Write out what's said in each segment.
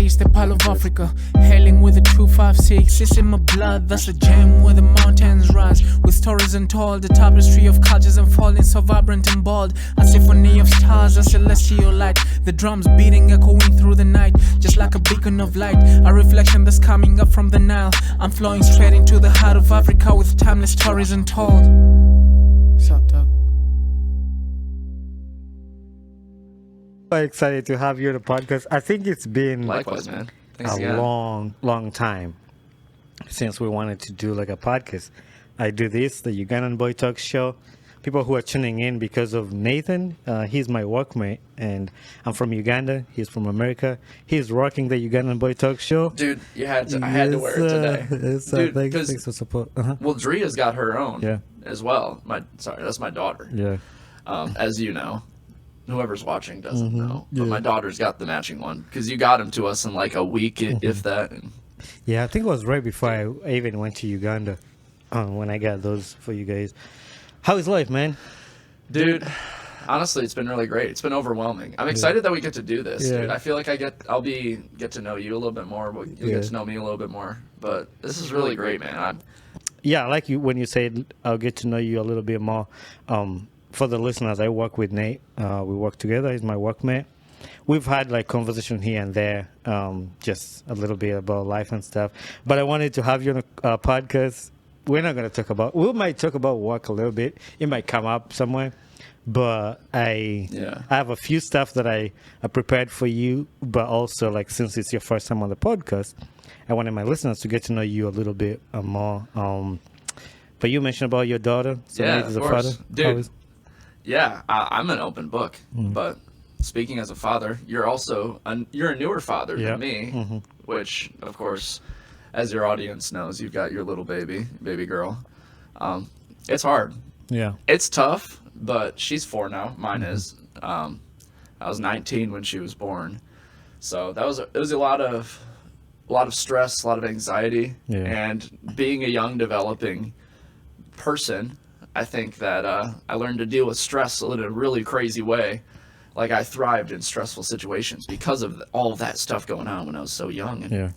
taste the pile of Africa. Hailing with a 256, it's in my blood. That's a gem where the mountains rise. With stories untold, the tapestry of cultures unfolding, so vibrant and bold. A symphony of stars, a celestial light. The drums beating, echoing through the night, just like a beacon of light. A reflection that's coming up from the Nile. I'm flowing straight into the heart of Africa with timeless stories untold. Sup, dog? So excited to have you on the podcast. I think it's been Likewise, man. Thanks a again. long time since we wanted to do like a podcast. I do this, the Ugandan Boy Talk Show. People who are tuning in because of Nathan, he's my workmate, and I'm from Uganda. He's from America. He's rocking the Ugandan Boy Talk Show. Dude, I had to wear it today. Dude, thanks for support. Well, Dria's got her own Yeah. as well. That's my daughter. Yeah. As you know. Whoever's watching doesn't know. But Yeah. my daughter's got the matching one because you got them to us in like a week, if that. Yeah, I think it was right before I even went to Uganda when I got those for you guys. How is life, man? Dude, honestly, it's been really great. It's been overwhelming. I'm excited that we get to do this, Yeah. dude. I feel like I'll get to know you a little bit more. You'll get to know me a little bit more. But this is really great, man. Yeah, I like you when you said I'll get to know you a little bit more. For the listeners, I work with Nate. We work together. He's my workmate. We've had like conversation here and there, just a little bit about life and stuff. But I wanted to have you on a podcast. We might talk about work a little bit. It might come up somewhere. But I have a few stuff that I prepared for you. But also, like, since it's your first time on the podcast, I wanted my listeners to get to know you a little bit more. But you mentioned about your daughter. So Yeah, Nate is of a course. father. Dude. Yeah, I'm an open book. But speaking as a father, you're also you're a newer father than me, which, of course, as your audience knows, you've got your little baby girl. It's hard. Yeah. It's tough, but she's 4 now. Mine is. I was 19 when she was born, so it was a lot of stress, a lot of anxiety, and being a young developing person, I think that I learned to deal with stress in a really crazy way. Like, I thrived in stressful situations because of all of that stuff going on when I was so young. And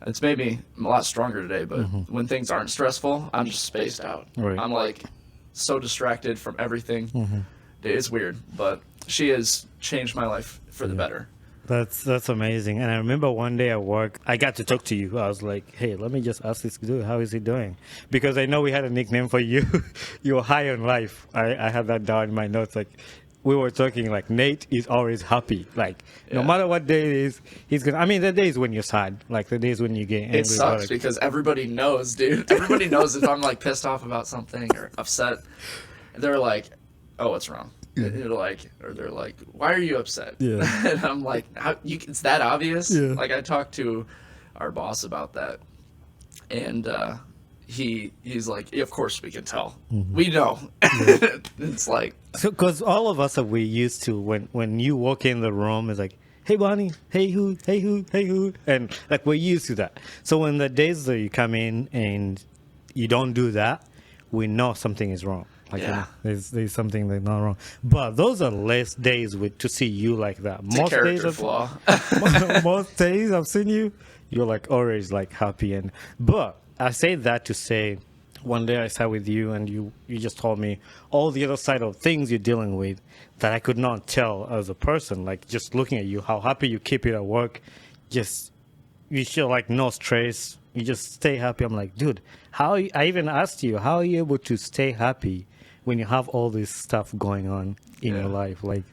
it's made me a lot stronger today, but when things aren't stressful, I'm just spaced out. Right. I'm like so distracted from everything. It's weird, but she has changed my life for the better. That's amazing. And I remember one day at work, I got to talk to you. I was like, hey, let me just ask this dude, how is he doing? Because I know we had a nickname for you. You were high on life. I had that down in my notes. Like, we were talking like Nate is always happy. Like, no matter what day it is, he's gonna. I mean, the days when you're sad, like the days when you get angry. It sucks because everybody knows, dude. Everybody knows if I'm like pissed off about something or upset. They're like, "Oh, what's wrong?" They're like, "Why are you upset?" Yeah. And I'm like, "It's that obvious." Yeah. Like, I talked to our boss about that, and he's like, of course we can tell. We know. It's like, so because all of us we used to when you walk in the room, it's like, hey Bonnie, hey who, and like we're used to that. So when the days that you come in and you don't do that, we know something is wrong. Like, there's something that's not wrong. But those are less days to see you like that. It's a character flaw. Most days I've seen you, you're like always like happy. But I say that to say, one day I sat with you and you just told me all the other side of things you're dealing with that I could not tell as a person. Like, just looking at you, how happy you keep it at work. Just, you feel like no stress. You just stay happy. I'm like, dude, I even asked you, how are you able to stay happy when you have all this stuff going on in your life? Like,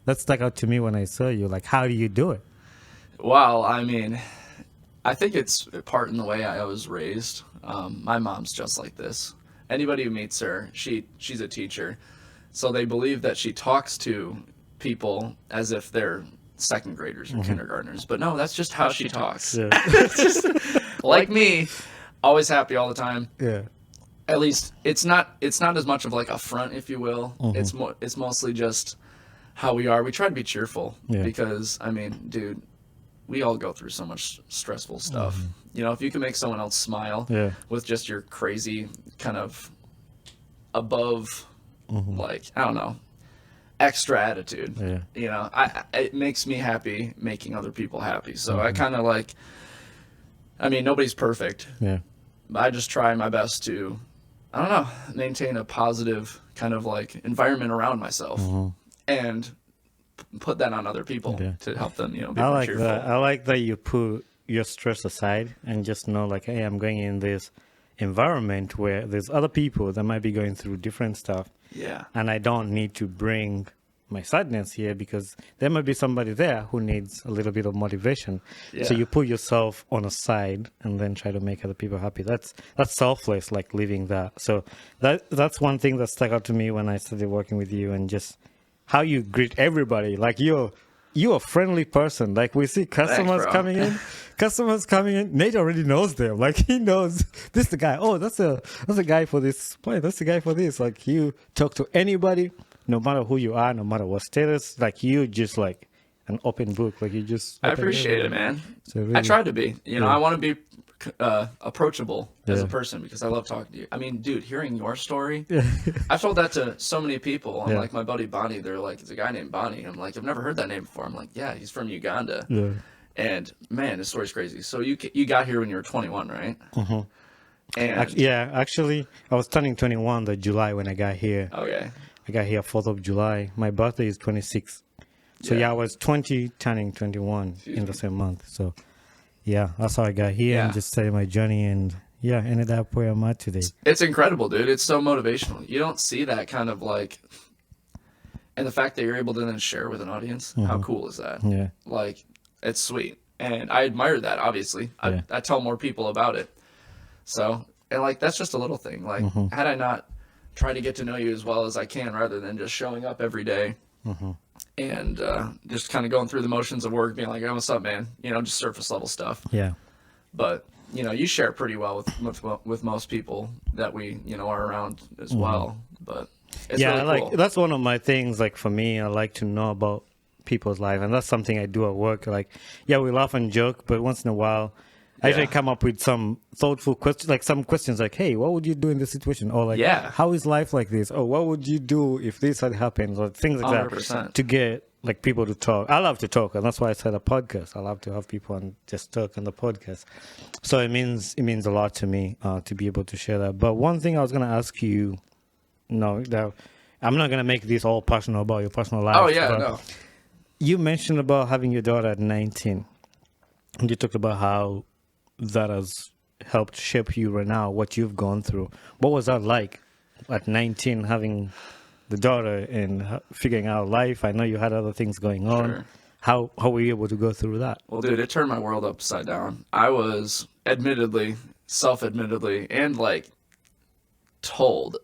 that stuck out to me when I saw you. Like, how do you do it? Well, I mean, I think it's part in the way I was raised. My mom's just like this. Anybody who meets her, she's a teacher. So they believe that she talks to people as if they're second graders or kindergartners. But no, that's just how she talks. Yeah. It's just like me, always happy all the time. Yeah. At least it's not as much of like a front, if you will. It's mostly just how we are. We try to be cheerful because, I mean, dude, we all go through so much stressful stuff. You know, if you can make someone else smile with just your crazy kind of above, like, I don't know, extra attitude. Yeah. You know, it makes me happy making other people happy. So I kind of like, I mean, nobody's perfect. Yeah. I just try my best to, I don't know, maintain a positive kind of like environment around myself and put that on other people to help them, you know, be I more like cheerful. that. I like that you put your stress aside and just know, like, hey, I'm going in this environment where there's other people that might be going through different stuff. Yeah. And I don't need to bring my sadness here because there might be somebody there who needs a little bit of motivation. Yeah. So you put yourself on a side and then try to make other people happy. That's selfless, like living that. So that's one thing that stuck out to me when I started working with you, and just how you greet everybody. Like you're a friendly person. Like we see customers coming in. Nate already knows them. Like he knows this is the guy. Oh, that's a guy for this play. That's the guy for this. Like you talk to anybody, no matter who you are, no matter what status. Like you just like an open book. Like you just. I appreciate it, man. So really, I try to be. You know, I want to be approachable as a person because I love talking to you. I mean, dude, hearing your story, I've told that to so many people. I'm like, my buddy Bonnie, they're like, it's a guy named Bonnie. I'm like, I've never heard that name before. I'm like, yeah, he's from Uganda. Yeah. And man, his story's crazy. So you got here when you were 21, right? And actually, I was turning 21 the July when I got here. okay. I got here 4th of July. My birthday is 26. So I was 20 turning 21 in the same month. So yeah, that's how I got here and just started my journey, and ended up where I'm at today. It's incredible, dude. It's so motivational. You don't see that kind of like, and the fact that you're able to then share with an audience, how cool is that? Yeah. Like, it's sweet. And I admire that, obviously. I tell more people about it. So, and like, that's just a little thing. Like, had I not tried to get to know you as well as I can, rather than just showing up every day and just kind of going through the motions of work, being like, oh, what's up, man? You know, just surface level stuff. Yeah. But, you know, you share pretty well with most people that we, you know, are around as well. But it's really cool. That's one of my things. Like for me, I like to know about people's life, and that's something I do at work. Like, we laugh and joke, but once in a while, I usually come up with some thoughtful questions, like some questions like, hey, what would you do in this situation? Or like, how is life like this? Or what would you do if this had happened? Or things like 100%. that, to get like people to talk. I love to talk, and that's why I started a podcast. I love to have people and just talk on the podcast. So it means a lot to me to be able to share that. But one thing I was going to ask you, I'm not going to make this all personal about your personal life. Oh, yeah, no. You mentioned about having your daughter at 19. And you talked about how that has helped shape you right now, what you've gone through. What was that like at 19, having the daughter and figuring out life? I know you had other things going on. Sure. How were you able to go through that? Well, dude, it turned my world upside down. I was self-admittedly, and like told,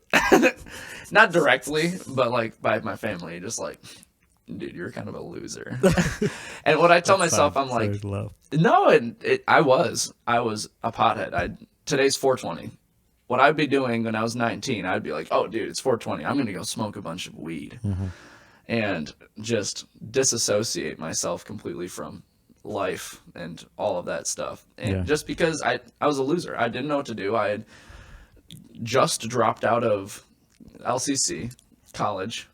not directly, but like by my family, just like, dude, you're kind of a loser. And what I tell myself, I'm like, no, and I was a pothead. Today's 420. What I'd be doing when I was 19, I'd be like, oh, dude, it's 420. I'm going to go smoke a bunch of weed and just disassociate myself completely from life and all of that stuff. And just because I was a loser, I didn't know what to do. I had just dropped out of LCC college.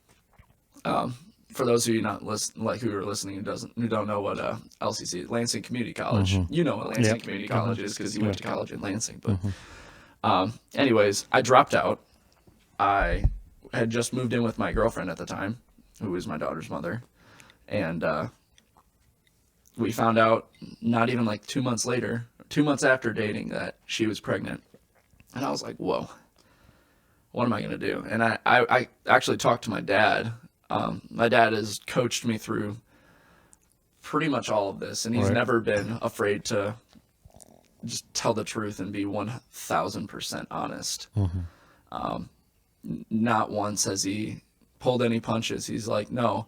For those of you who are listening who don't know what LCC is, Lansing Community College. You know what Lansing Community College is because you went to college in Lansing. But anyways, I dropped out. I had just moved in with my girlfriend at the time, who was my daughter's mother, and we found out not even like 2 months after dating, that she was pregnant. And I was like, whoa, what am I going to do? And I actually talked to my dad. My dad has coached me through pretty much all of this, and he's never been afraid to just tell the truth and be 1,000% honest. Not once has he pulled any punches. He's like, no,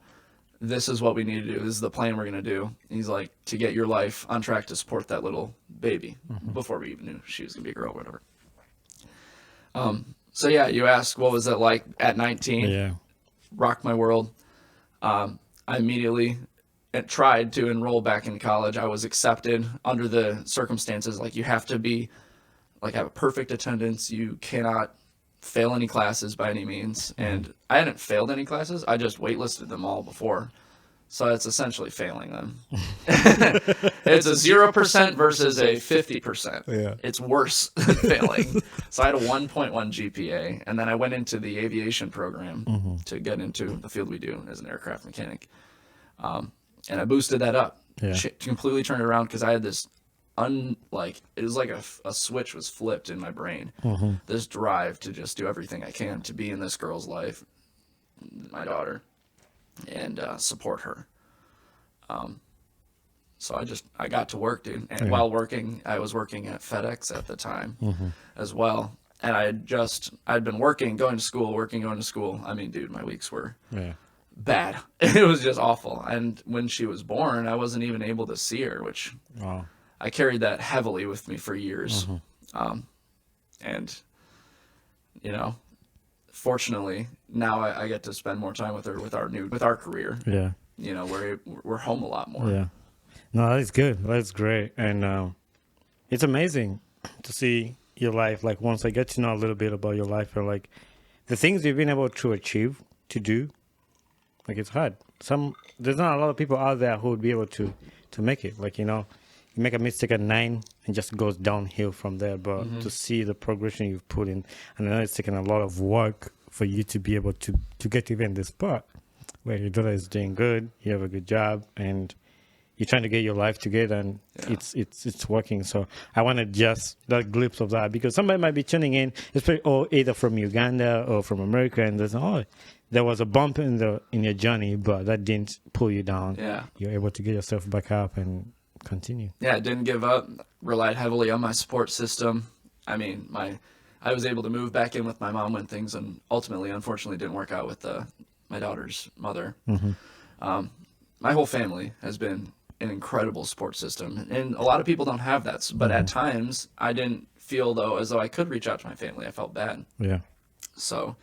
this is what we need to do. This is the plan we're going to do. And he's like, to get your life on track to support that little baby, before we even knew she was going to be a girl or whatever. So yeah, you asked, what was it like at 19? Yeah. Rocked my world. I immediately tried to enroll back in college. I was accepted under the circumstances. Like, you have to be, like, have a perfect attendance. You cannot fail any classes by any means. And I hadn't failed any classes. I just waitlisted them all before. So it's essentially failing them. It's a 0% versus a 50%. Yeah. It's worse than failing. So I had a 1.1 GPA, and then I went into the aviation program to get into the field we do as an aircraft mechanic. And I boosted that up. Yeah. Completely turned it around because I had this it was like a switch was flipped in my brain. This drive to just do everything I can to be in this girl's life, my daughter, and support her. So I got to work, dude. And while working, I was working at FedEx at the time as well. And I'd been working, going to school. I mean, dude, my weeks were bad. It was just awful. And when she was born, I wasn't even able to see her, which I carried that heavily with me for years. And, you know, fortunately, now I get to spend more time with her with our career. Yeah. You know, we're home a lot more. Yeah. No, that's good. That's great. And it's amazing to see your life. Like, once I get to know a little bit about your life, or like the things you've been able to achieve, to do, like, it's hard. There's not a lot of people out there who would be able to make it. Like, you know, you make a mistake at 9 and just goes downhill from there. But to see the progression you've put in, and I know it's taken a lot of work for you to be able to get to even this part where your daughter is doing good, you have a good job, and you're trying to get your life together, and it's working. So I wanted just that glimpse of that, because somebody might be tuning in, especially either from Uganda or from America, and there was a bump in your journey, but that didn't pull you down. Yeah, you're able to get yourself back up and continue. Yeah, I didn't give up. Relied heavily on my support system. I mean, I was able to move back in with my mom when things ultimately, unfortunately, didn't work out with my daughter's mother. My whole family has been an incredible support system, and a lot of people don't have that. But at times, I didn't feel as though I could reach out to my family. I felt bad. Yeah. So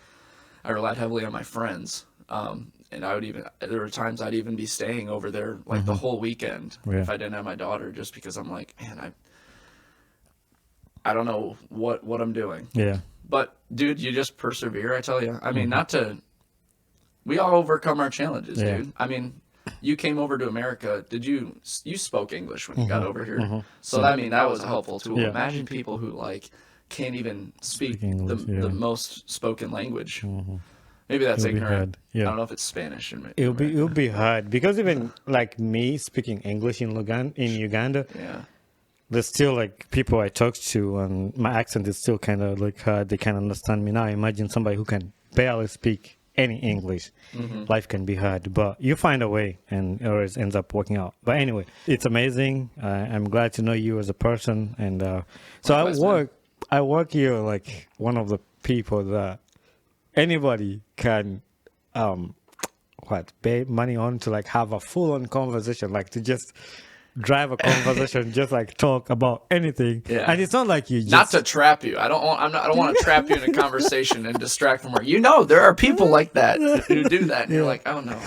I relied heavily on my friends. And there were times I'd even be staying over there like the whole weekend if I didn't have my daughter, just because I'm like, man, I don't know what I'm doing. Yeah. But dude, you just persevere. I tell you. I mean, we all overcome our challenges, dude. I mean, you came over to America. You spoke English when you got over here. So I mean, that was a helpful tool. Yeah. Imagine people who can't even speak English, the most spoken language. Maybe that's ignorant. I don't know if it's Spanish. It'll be hard, because even like me speaking English in Uganda, there's still like people I talk to, and my accent is still kind of like hard. They can't understand me now. Imagine somebody who can barely speak any English. Life can be hard, but you find a way, and it always ends up working out. But anyway, it's amazing. I'm glad to know you as a person, and so I work here like one of the people that anybody can pay money on to like have a full-on conversation, like to just drive a conversation, just like talk about anything. Yeah. And it's not like you just... Not to trap you. I don't want to trap you in a conversation and distract from work. You know, there are people like that who do that. And you're like, oh no,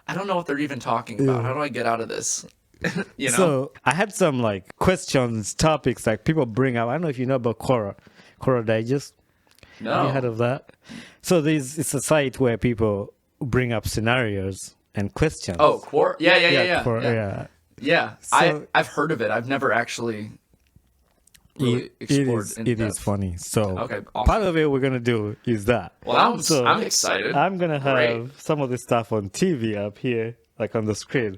I don't know what they're even talking about. How do I get out of this? You know? So I had some like questions, topics like people bring up. I don't know if you know about Quora Digest. No. Have you heard of that? So it's a site where people bring up scenarios and questions. Oh, Quora? Yeah. Quora, yeah. So, I've heard of it. I've never actually really explored into it is funny. So okay, awesome. Part of it we're going to do is that. Well, I'm excited. I'm going to have some of this stuff on TV up here, like on the screen.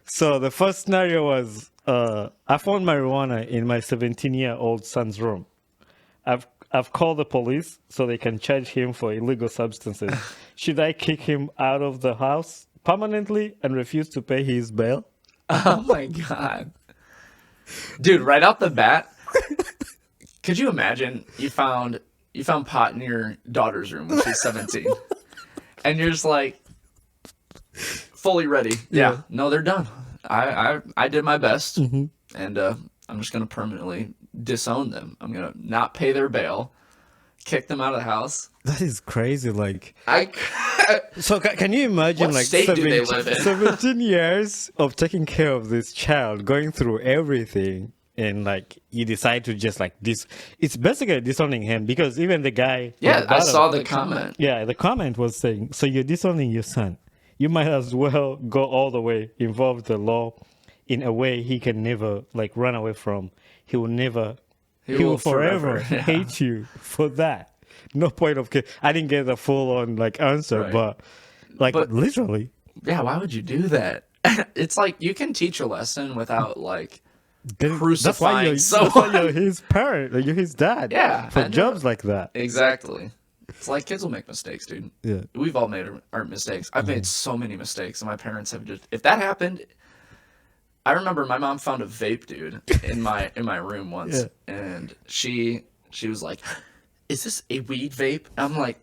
So the first scenario was, I found marijuana in my 17-year-old son's room. I've called the police so they can charge him for illegal substances. Should I kick him out of the house permanently and refuse to pay his bail? Oh my God. Dude, right out the bat, could you imagine you found pot in your daughter's room when she's 17 and you're just like fully ready. Yeah. No, they're done. I did my best, and I'm just going to permanently disown them. I'm going to not pay their bail, kick them out of the house. That is crazy. Like, so can you imagine, what like, state do they live in? 17 years of taking care of this child, going through everything, and like you decide to just like this. It's basically disowning him because even the guy. Yeah, I saw the comment. Yeah, the comment was saying, "So you're disowning your son. You might as well go all the way, involve the law in a way he can never like run away from. He will never. He will forever hate you for that. No point of care." I didn't get the full on like answer, Right. but literally. Yeah, why would you do that? It's like you can teach a lesson without like crucifying someone. That's why you're his parent, or you're his dad. Yeah, for jobs like that. Exactly. It's like kids will make mistakes, dude. Yeah. We've all made our mistakes. I've made so many mistakes, and my parents have just. If that happened, I remember my mom found a vape, dude, in my room once, and she was like, "Is this a weed vape?" I'm like,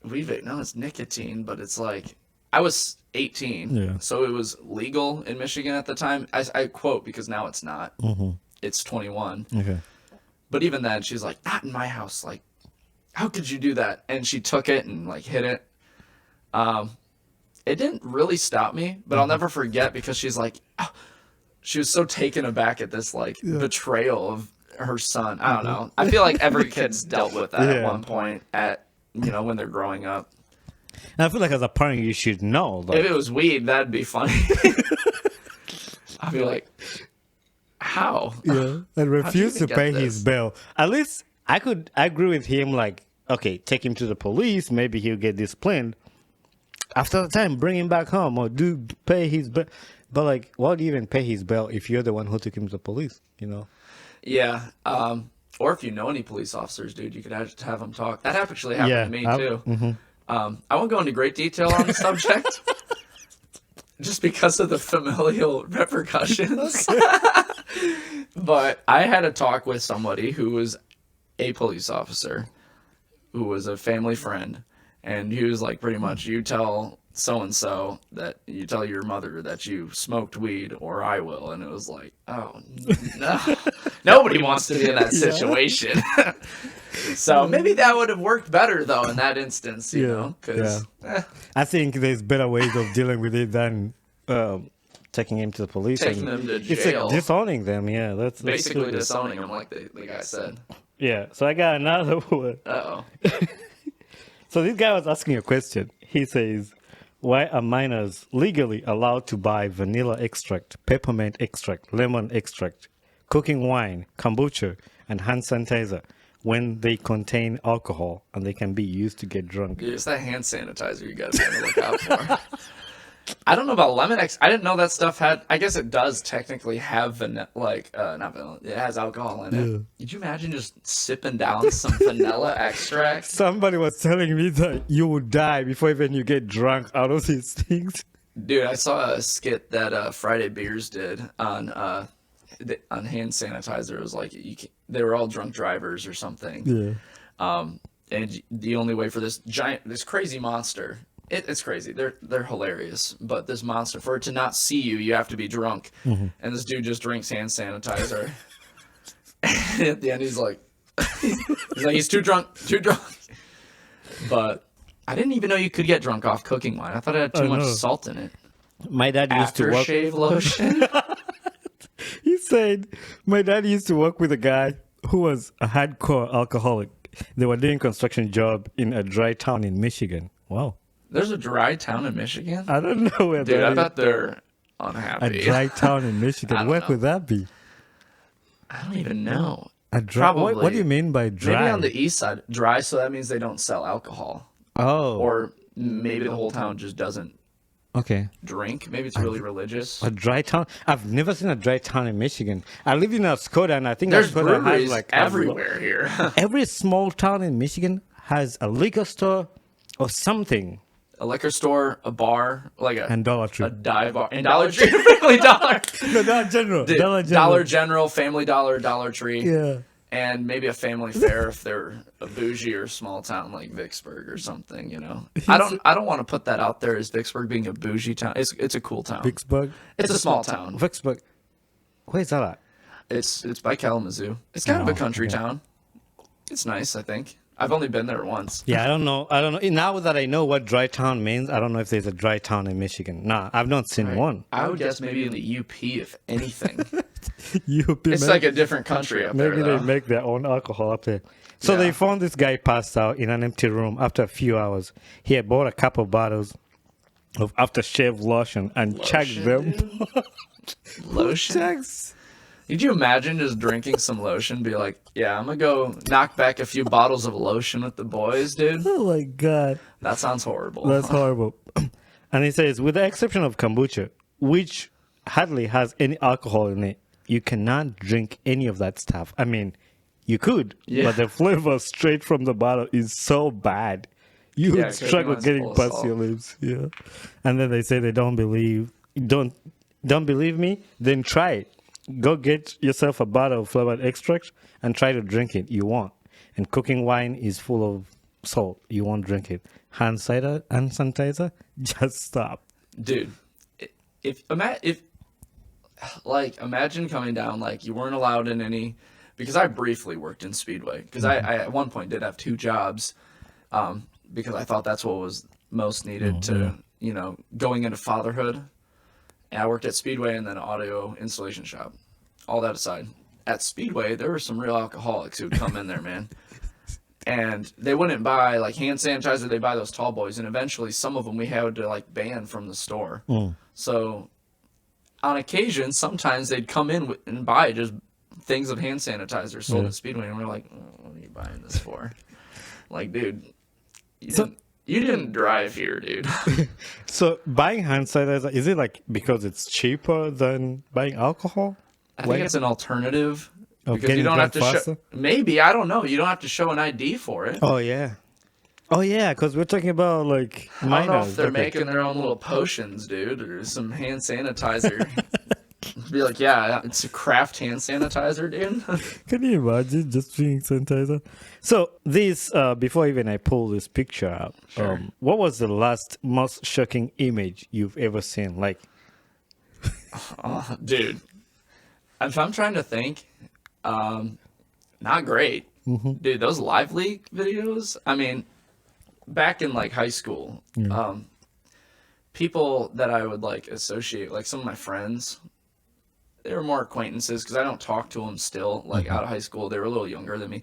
"Weed vape? No, it's nicotine, but it's like." I was 18, so it was legal in Michigan at the time. I quote because now it's not. It's 21. Okay. But even then, she's like, "Not in my house. Like, how could you do that?" And she took it and like hit it. It didn't really stop me, but I'll never forget because she's like, oh, she was so taken aback at this like betrayal of her son. I don't know. I feel like every kid's dealt with that at one point when they're growing up. And I feel like as a parent, you should know. Like, if it was weed, that'd be funny. I'd be like, how? Yeah, and refuse to pay his bill. At least I agree with him. Like, okay, take him to the police. Maybe he'll get disciplined. After the time, bring him back home or do pay his bill. But like, why do you even pay his bill if you're the one who took him to the police? You know? Yeah. Or if you know any police officers, dude, you could have them talk. That actually happened to me too. I won't go into great detail on the subject, just because of the familial repercussions. But I had a talk with somebody who was a police officer, who was a family friend, and he was like, pretty much, you tell so-and-so that you tell your mother that you smoked weed or I will. And it was like, oh, no. Nobody wants to be in that situation. So maybe that would have worked better, though, in that instance, you know? Cause, I think there's better ways of dealing with it than taking him to the police. Taking them to jail. It's like disowning them, that's basically disowning them, like the guy said. Yeah, so I got another one. Uh-oh. So this guy was asking a question. He says, why are minors legally allowed to buy vanilla extract, peppermint extract, lemon extract, cooking wine, kombucha, and hand sanitizer when they contain alcohol and they can be used to get drunk? Dude, it's that hand sanitizer you got to look out for. I don't know about lemon I didn't know that stuff had. I guess it does technically have vanilla, not vanilla. It has alcohol in it. Could you imagine just sipping down some vanilla extract? Somebody was telling me that you would die before even you get drunk out of these things. Dude, I saw a skit that Friday Beers did on hand sanitizer. It was like they were all drunk drivers or something. Yeah. And the only way for this crazy monster. It's crazy. They're hilarious. But this monster, for it to not see you, you have to be drunk. And this dude just drinks hand sanitizer. And at the end, he's like, he's too drunk. But I didn't even know you could get drunk off cooking wine. I thought it had too much salt in it. My dad used to work. Aftershave lotion. He said, my dad used to work with a guy who was a hardcore alcoholic. They were doing construction job in a dry town in Michigan. Wow. There's a dry town in Michigan? I don't know where Dude, I bet they're unhappy. A dry town in Michigan. Where could that be? I don't even know. A dry. What do you mean by dry? Maybe on the east side. Dry, so that means they don't sell alcohol. Oh. Or maybe the whole town just doesn't drink. Maybe it's really religious. A dry town? I've never seen a dry town in Michigan. I live in Skoda, and I think there's Skoda breweries has everywhere here. Every small town in Michigan has a liquor store or something. A liquor store, a bar, and Dollar Tree. A dive bar. And Dollar Tree, Family Dollar. No, Dollar General. Dollar General, Family Dollar, Dollar Tree. Yeah. And maybe a family fair if they're a bougie or small town like Vicksburg or something, you know. I don't want to put that out there as Vicksburg being a bougie town. It's a cool town. Vicksburg? It's a small town. Vicksburg. Where's that at? It's by Kalamazoo. It's kind of a country town. It's nice, I think. I've only been there once. Yeah, I don't know. Now that I know what dry town means, I don't know if there's a dry town in Michigan. Nah, I've not seen one. I would guess maybe in the UP, if anything. UP, It's like a different country up there. Maybe they make their own alcohol up there. So they found this guy passed out in an empty room after a few hours. He had bought a couple of bottles of aftershave lotion and chugged them. Lotion? Could you imagine just drinking some lotion? Be like, yeah, I'm going to go knock back a few bottles of lotion with the boys, dude. Oh, my God. That sounds horrible. That's horrible. And he says, with the exception of kombucha, which hardly has any alcohol in it, you cannot drink any of that stuff. I mean, you could, but the flavor straight from the bottle is so bad. You would struggle getting past your lips. Yeah. And then they say they don't believe me? Then try it. Go get yourself a bottle of flavored extract and try to drink it. You won't. And cooking wine is full of salt. You won't drink it. Hand sanitizer, just stop. Dude, imagine coming down, like you weren't allowed in any, because I briefly worked in Speedway, because I at one point did have 2 jobs, because I thought that's what was most needed to, going into fatherhood. And I worked at Speedway and then an audio installation shop. All that aside, at Speedway, there were some real alcoholics who would come in there, man. And they wouldn't buy like hand sanitizer. They buy those tall boys. And eventually some of them we had to like ban from the store. So on occasion, sometimes they'd come in and buy just things of hand sanitizer sold at Speedway. And we're like, what are you buying this for? Like, dude, you didn't drive here, dude. So buying hand sanitizer, is it like because it's cheaper than buying alcohol? I think it's an alternative because you don't have to show. Maybe, I don't know. You don't have to show an ID for it. Oh yeah, because we're talking about like minors. I don't know if they're making their own little potions, dude, or some hand sanitizer. Be like, yeah, it's a craft hand sanitizer, dude. Can you imagine just drinking sanitizer? So this, before even I pull this picture out, what was the most shocking image you've ever seen? Like, dude, if I'm trying to think, not great. Dude, those Live Leak videos, I mean, back in like high school, people that I would like associate, like some of my friends, they were more acquaintances because I don't talk to them still. Like out of high school, they were a little younger than me.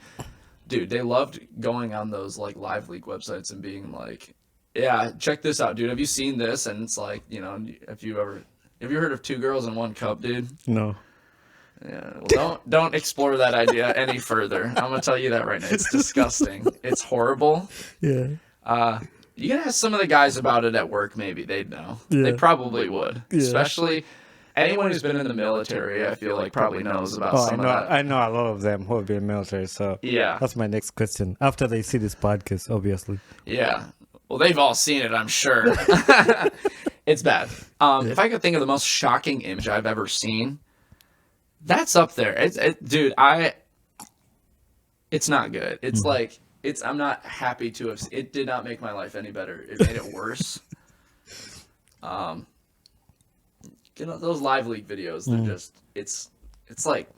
Dude, they loved going on those like Live Leak websites and being like, yeah, check this out, dude. Have you seen this? And it's like, have you heard of 2 girls in 1 cup, dude? No. Yeah, well, don't explore that idea any further. I'm gonna tell you that right now. It's disgusting. It's horrible. Yeah. You can ask some of the guys about it at work. Maybe they'd know. Yeah. They probably would. Yeah. Especially anyone who's been in the military, I feel like probably knows about some of that. I know a lot of them who have been in the military. So yeah, that's my next question. After they see this podcast, obviously. Yeah. Well, they've all seen it, I'm sure. It's bad. If I could think of the most shocking image I've ever seen, that's up there. Dude, it's not good. It's like, I'm not happy to have, it did not make my life any better. It made it worse. Those Live Leak videos, they're just, it's like,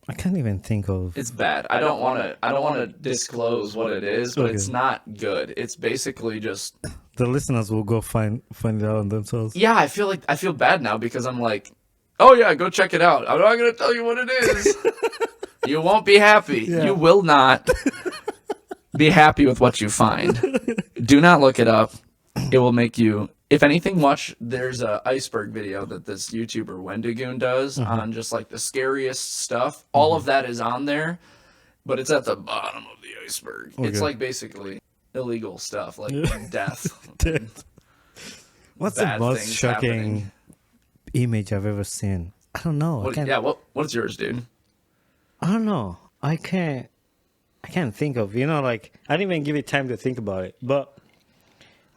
I can't even think of. It's bad. I don't want to disclose what it is, but it's not good. It's basically just. The listeners will go find it out on themselves. Yeah, I feel bad now because I'm like, oh yeah, go check it out. I'm not gonna tell you what it is. You won't be happy. Yeah. You will not be happy with what you find. Do not look it up. It will make you. If anything, there's a iceberg video that this YouTuber Wendigoon does on just like the scariest stuff. All of that is on there, but it's at the bottom of the iceberg. Okay. It's like basically illegal stuff, like death. What's the most shocking image I've ever seen? I don't know. What's yours, dude? I don't know. I can't think of, like, I didn't even give it time to think about it, but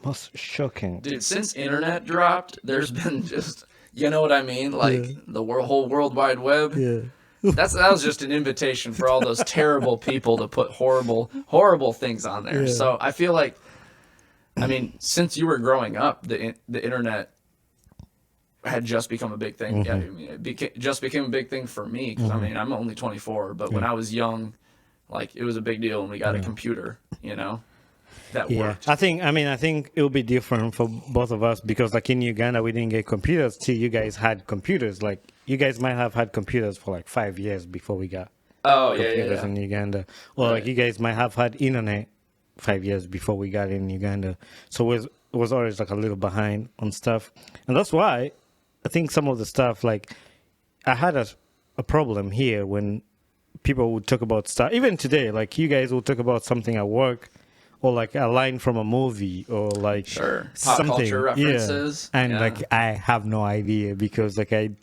most shocking. Dude, since internet dropped, there's been just, you know what I mean? Like, the whole World Wide Web. Yeah. That was just an invitation for all those terrible people to put horrible things on there. Yeah. So I feel like, I mean, since you were growing up, the internet had just become a big thing. Yeah, I mean, just became a big thing for me because I mean, I'm only 24, but when I was young, like it was a big deal when we got a computer, that worked. I think it will be different for both of us because like in Uganda we didn't get computers till you guys had computers. Like you guys might have had computers for like 5 years before we got computers in Uganda, or like you guys might have had internet 5 years before we got in Uganda. So it was always like a little behind on stuff, and that's why I think some of the stuff, like I had a problem here when people would talk about stuff. Even today, like you guys will talk about something at work, or like a line from a movie, or like pop something, culture references, and like I have no idea because like I'm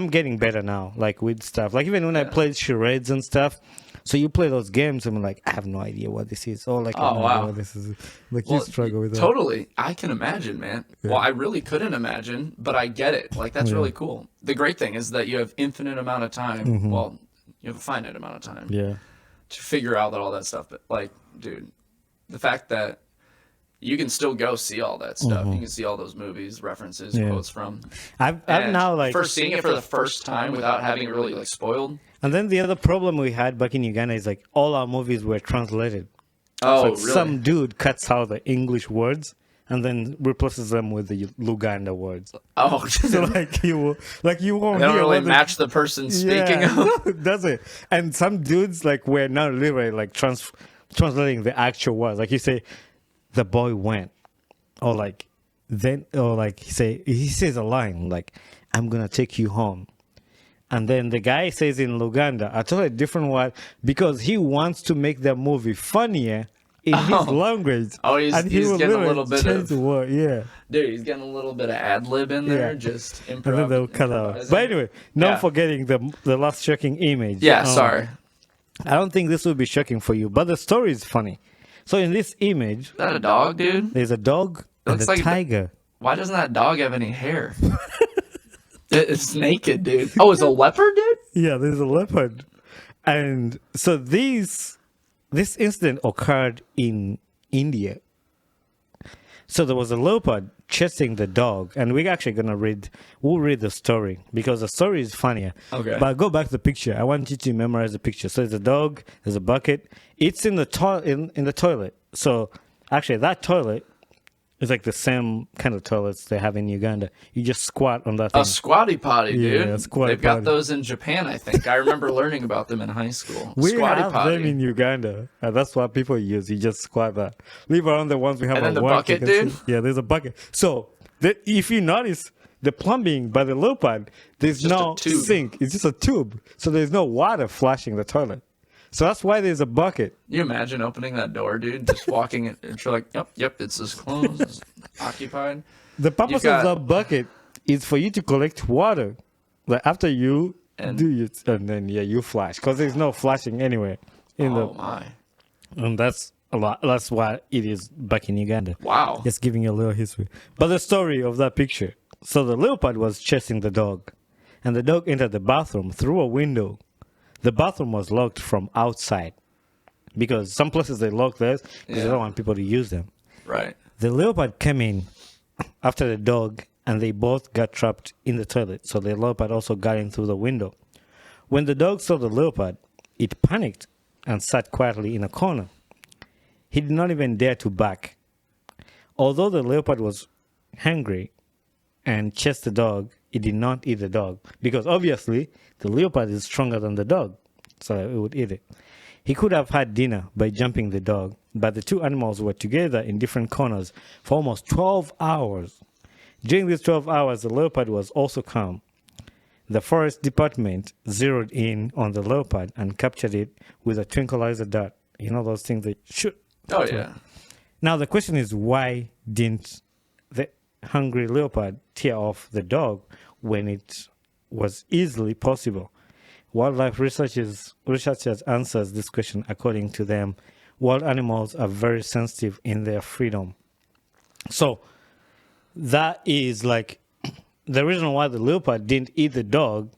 getting better now, like with stuff. Like even when I played charades and stuff. So you play those games, and I'm like, I have no idea what this is. Or like, I have no idea what this is. Like you struggle with that. Totally, I can imagine, man. Yeah. Well, I really couldn't imagine, but I get it. Like that's really cool. The great thing is that you have infinite amount of time. Mm-hmm. Well, you have a finite amount of time. Yeah. To figure out all that stuff, but like, dude, the fact that you can still go see all that stuff. You can see all those movies, references, quotes from. I've now like first seeing it for the first time without having it really like spoiled. And then the other problem we had back in Uganda is like all our movies were translated. Oh, so really? Some dude cuts out the English words and then replaces them with the Luganda words. Oh, so like you won't they don't really match the person speaking of. Does it? And some dudes like were now literally like translating the actual words. Like you say, the boy went, or like then, or like he says a line like, "I'm gonna take you home." And then the guy says in Luganda a totally different word because he wants to make the movie funnier in his language. Oh, he's getting a little bit of the word. Yeah, dude, he's getting a little bit of ad lib in there, just improv. And then they'll cut out. But anyway, not forgetting the last shocking image. Yeah, sorry. I don't think this will be shocking for you, but the story is funny. So in this image, is that a dog, dude? There's a dog and a tiger. Why doesn't that dog have any hair? It's naked, dude. Oh, it's a leopard, dude? Yeah, there's a leopard. And so this incident occurred in India. So there was a leopard chasing the dog, and we're actually we'll read the story because the story is funnier. Okay. But go back to the picture. I want you to memorize the picture. So there's a dog, there's a bucket. It's in the toilet. So actually that toilet is like the same kind of toilets they have in Uganda. You just squat on that thing. A squatty potty, dude. Yeah, They've got those in Japan, I think. I remember learning about them in high school. We squatty have potty. them in Uganda. And that's what people use. You just squat that. Leave around the ones we have and at then the work. bucket, dude? Yeah, there's a bucket. So if you notice the plumbing by the leopard, there's no sink. It's just a tube. So there's no water flushing the toilet. So that's why there's a bucket. You imagine opening that door, dude, just walking it, and you're like, yep, it's just closed, it's occupied. The purpose of that bucket is for you to collect water. Like after you do it, and then you flush. Because there's no flushing anywhere. My. And that's a lot. That's why it is back in Uganda. Wow. Just giving you a little history. But the story of that picture. So the leopard was chasing the dog. And the dog entered the bathroom through a window. The bathroom was locked from outside because some places they lock theirs because they don't want people to use them. Right. The leopard came in after the dog and they both got trapped in the toilet. So the leopard also got in through the window. When the dog saw the leopard, it panicked and sat quietly in a corner. He did not even dare to bark. Although the leopard was hungry and chased the dog, it did not eat the dog because obviously the leopard is stronger than the dog, so it would eat it. He could have had dinner by jumping the dog, but the two animals were together in different corners for almost 12 hours. During these 12 hours, the leopard was also calm. The forest department zeroed in on the leopard and captured it with a tranquilizer dart. You know those things they shoot? Oh, yeah. Now, the question is, why didn't the hungry leopard tear off the dog when it was easily possible? Wildlife researchers answers this question according to them. Wild animals are very sensitive in their freedom. So that is like the reason why the leopard didn't eat the dog,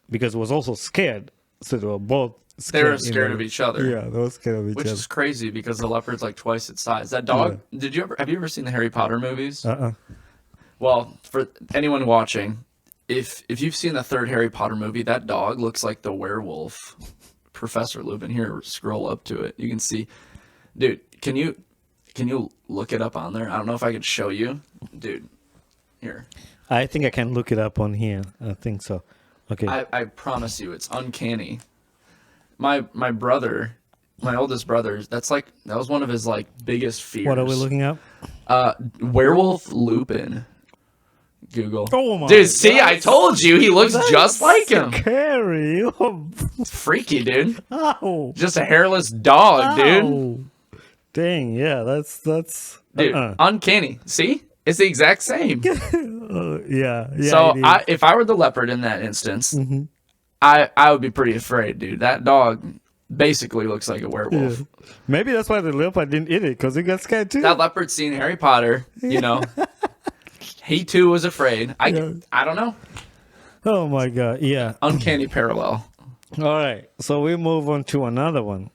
because it was also scared. So they were both scared. They were scared of each other. Yeah, they were scared of each other. Which is crazy because the leopard's like twice its size. That dog, have you ever seen the Harry Potter movies? Uh-uh. Well, for anyone watching, if you've seen the third Harry Potter movie, that dog looks like the werewolf. Professor Lupin, here, scroll up to it. You can see, dude. Can you look it up on there? I don't know if I could show you, dude. Here. I think I can look it up on here. I think so. Okay. I promise you, it's uncanny. My brother, my oldest brother, that was one of his like biggest fears. What are we looking up? Werewolf Lupin. Google. Oh my dude, see, God. I told you, he looks just like him. Scary. It's freaky, dude. Ow. Just a hairless dog, dude. Ow. Dang, yeah, that's Dude, uncanny. See? It's the exact same. yeah. So if I were the leopard in that instance, I would be pretty afraid, dude. That dog basically looks like a werewolf. Yeah. Maybe that's why the leopard didn't eat it, because he got scared too. That leopard seen Harry Potter, you know. He too was afraid. I don't know. Oh my God, yeah. Uncanny parallel. All right, so we move on to another one.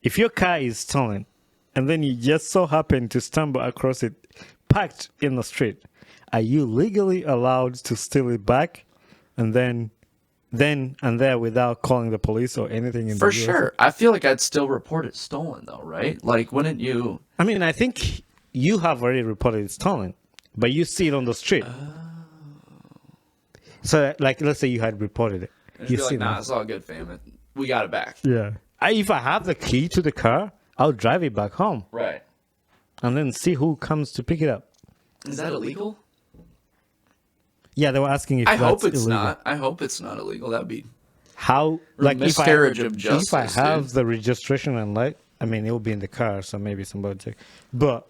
If your car is stolen, and then you just so happen to stumble across it parked in the street, are you legally allowed to steal it back and then and there without calling the police or anything? For sure. I feel like I'd still report it stolen though, right? Like, wouldn't you? I mean, I think you have already reported it stolen, but you see it on the street. So, like, let's say you had reported it. You'd be like, nah, it's all good, fam. We got it back. Yeah. If I have the key to the car, I'll drive it back home. Right. And then see who comes to pick it up. Is that illegal? Yeah, they were asking if I that's hope it's illegal. not. I hope it's not illegal. That'd be How, like, miscarriage of justice. If I have dude. the registration and light, I mean, it will be in the car, so maybe somebody take. But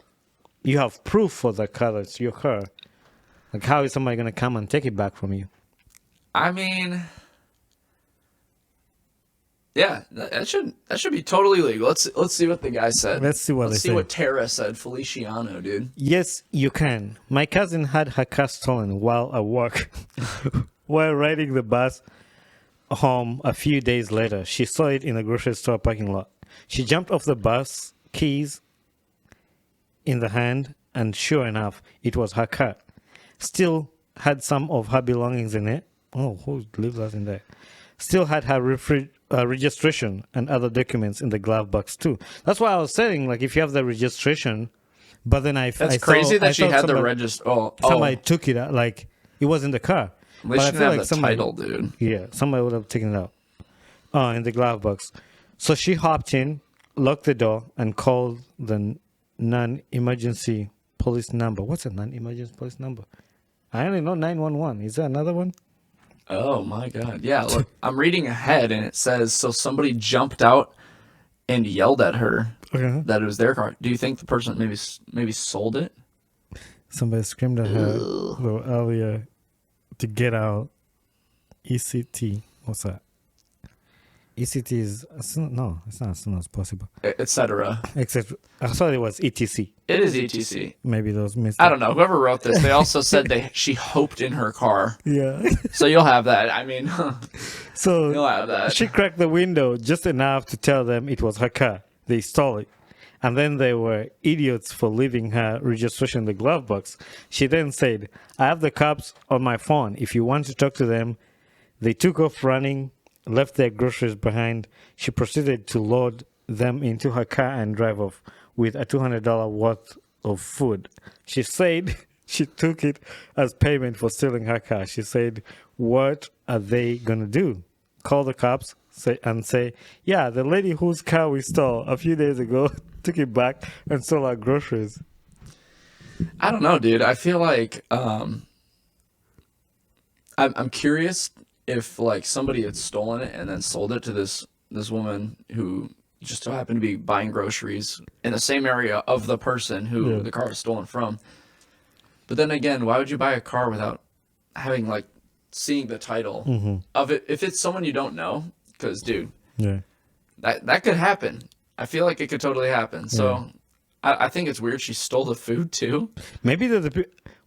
you have proof for the car that's your car. Like, how is somebody going to come and take it back from you? I mean, yeah, that should be totally legal. Let's see what the guy said. Let's see what Let's they see say. what Tara said. Feliciano, dude. Yes, you can. My cousin had her car stolen while at work. While riding the bus home a few days later, she saw it in a grocery store parking lot. She jumped off the bus, keys in the hand, and sure enough, it was her car. Still had some of her belongings in it. Oh, who leaves that in there? Still had her registration and other documents in the glove box too. That's why I was saying, like, if you have the registration, but then That's crazy that she had the register. Somebody took it out, like it was in the car. At least But she I didn't feel have like the somebody, title, dude. yeah, somebody would have taken it out in the glove box. So she hopped in, locked the door, and called the non-emergency police number. What's a non-emergency police number? I only know 911. Is there another one? Oh my God. Yeah, look, I'm reading ahead and it says, so somebody jumped out and yelled at her that it was their car. Do you think the person maybe sold it? Somebody screamed at her a little earlier to get out. ECT. What's that? ECT is no, it's not as soon as possible. Etc. Except I thought it was ETC. It is ETC. Maybe those missed. I don't know. Whoever wrote this, they also said she hoped in her car. Yeah. So you'll have that. I mean, So you'll have that. she cracked the window just enough to tell them it was her car. They stole it. And then they were idiots for leaving her registration in the glove box. She then said, I have the cops on my phone. If you want to talk to them. They took off running, left their groceries behind. She proceeded to load them into her car and drive off with a $200 worth of food. She said she took it as payment for stealing her car. She said, what are they going to do? Call the cops and say, yeah, the lady whose car we stole a few days ago took it back and stole our groceries. I don't know, dude. I feel like I'm curious if like somebody had stolen it and then sold it to this woman who just so happened to be buying groceries in the same area of the person who the car was stolen from. But then again, why would you buy a car without having like seeing the title of it? If it's someone you don't know, because dude, that could happen. I feel like it could totally happen. So I think it's weird she stole the food too. Maybe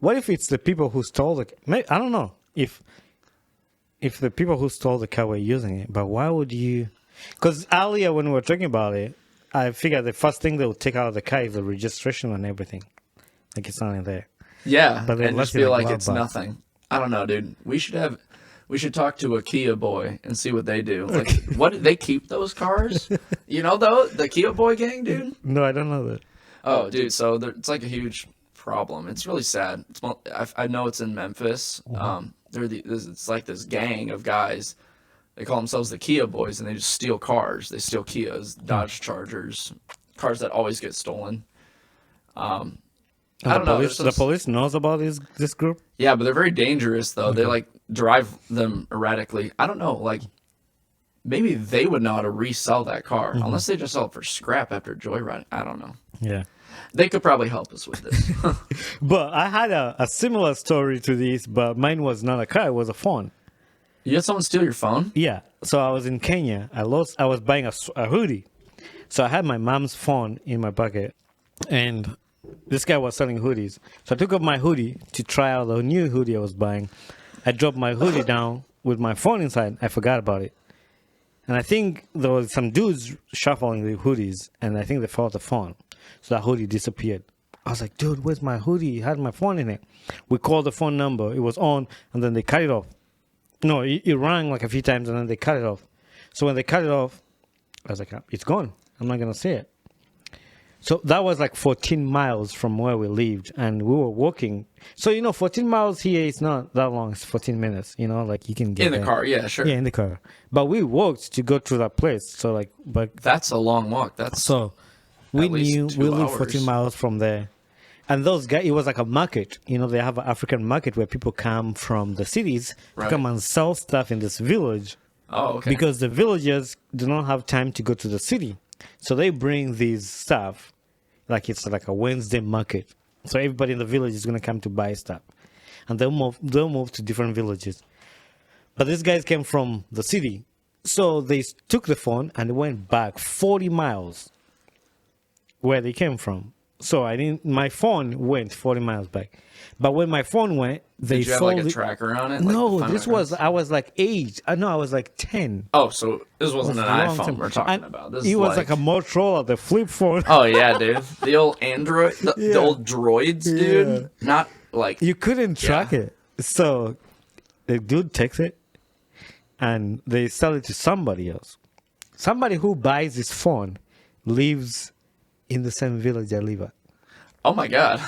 what if it's the people who stole the? I don't know if the people who stole the car were using it, but why would you? Because earlier when we were talking about it, I figured the first thing they would take out of the car is the registration and everything. Like it's not in there. Yeah, But and just feel like it's nothing. I don't know, dude. We should talk to a Kia boy and see what they do. Like, what they keep those cars? You know, though, the Kia boy gang, dude. No, I don't know that. Oh, dude. So it's like a huge problem. It's really sad. I know it's in Memphis. It's like this gang of guys. They call themselves the Kia boys, and they just steal cars. They steal Kias, Dodge Chargers, cars that always get stolen. I don't know. The police knows about this group? Yeah, but they're very dangerous, though. They, like, drive them erratically. I don't know. Like, maybe they would know how to resell that car, unless they just sell it for scrap after joyriding. I don't know. Yeah. They could probably help us with this. But I had a similar story to this, but mine was not a car. It was a phone. You had someone steal your phone? Yeah. So I was in Kenya. I was buying a hoodie. So I had my mom's phone in my pocket. And this guy was selling hoodies. So I took up my hoodie to try out the new hoodie I was buying. I dropped my hoodie down with my phone inside. I forgot about it. And I think there was some dudes shuffling the hoodies. And I think they found the phone. So that hoodie disappeared. I was like, dude, where's my hoodie? It had my phone in it. We called the phone number. It was on. And then they cut it off. No, it rang like a few times. And then they cut it off. So when they cut it off, I was like, it's gone. I'm not going to see it. So that was like 14 miles from where we lived, and we were walking. So, 14 miles here is not that long. It's 14 minutes, like you can get In the there. car, yeah, sure. Yeah, in the car. But we walked to go to that place. So, but That's a long walk. so we knew 2 we lived hours. 14 miles from there. And those guys, it was like a market. They have an African market where people come from the cities to come and sell stuff in this village. Oh, okay. Because the villagers do not have time to go to the city. So they bring these stuff, like it's like a Wednesday market. So everybody in the village is going to come to buy stuff. And they'll move to different villages. But these guys came from the city. So they took the phone and went back 40 miles where they came from. So my phone went 40 miles back. But when my phone went, they Did you have sold like a it. tracker on it? No, Like, I was like 8. I was like 10. Oh, so this wasn't an Long iPhone time. we're talking And about. This it is was like a Motorola, the flip phone. Oh yeah, dude. The old Android, the old droids, dude. Yeah. Not like You couldn't track it. So the dude takes it and they sell it to somebody else. Somebody who buys this phone lives in the same village I live at. Oh my god.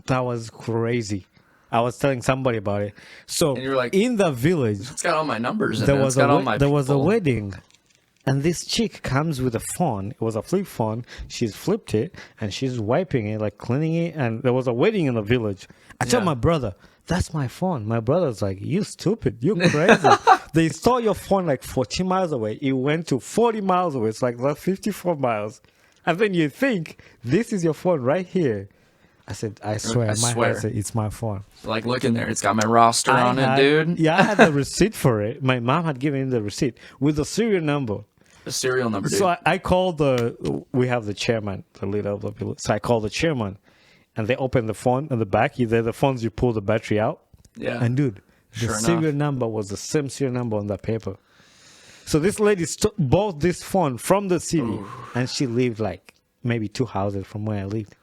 That was crazy. I was telling somebody about it. So And you were like, in the village, It's got all my numbers in there it. was It's got all my there was a people. wedding, and this chick comes with a phone. It was a flip phone. She's flipped it and she's wiping it, like cleaning it. And there was a wedding in the village. I tell Yeah. my brother, "That's my phone." My brother's like, "You stupid, you crazy." They stole your phone like 14 miles away. It went to 40 miles away. It's like 54 miles. And then you think this is your phone right here. I said, I swear. I swear. Head said, it's my phone. Like, look in there. It's got my roster on it, dude. Yeah, I had the receipt for it. My mom had given me the receipt with the serial number. The serial number, dude. So I called we have the chairman, the leader of the village. So I called the chairman, and they opened the phone in the back. They're the phones you pull the battery out. Yeah. And dude, the Sure serial enough. number was the same serial number on that paper. So this lady bought this phone from the city, and she lived like maybe 2 houses from where I lived.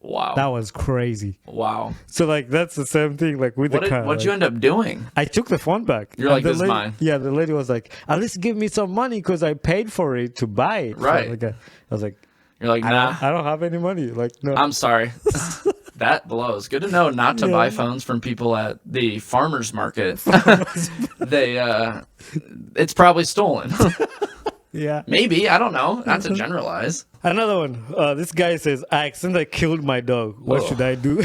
Wow. That was crazy. Wow. So like that's the same thing like with the car. What'd you end up doing? I took the phone back. You're And like, the "This is lady, mine." Yeah, the lady was like, "At least give me some money because I paid for it to buy it." Right. So, like, I was like, You're like, nah. I don't have any money. Like, no. I'm sorry. That blows. Good to know not to Yeah. buy phones from people at the farmer's market. It's probably stolen. Yeah. Maybe. I don't know. Not to generalize. Another one. This guy says, "I accidentally killed my dog. What Whoa. should I do?"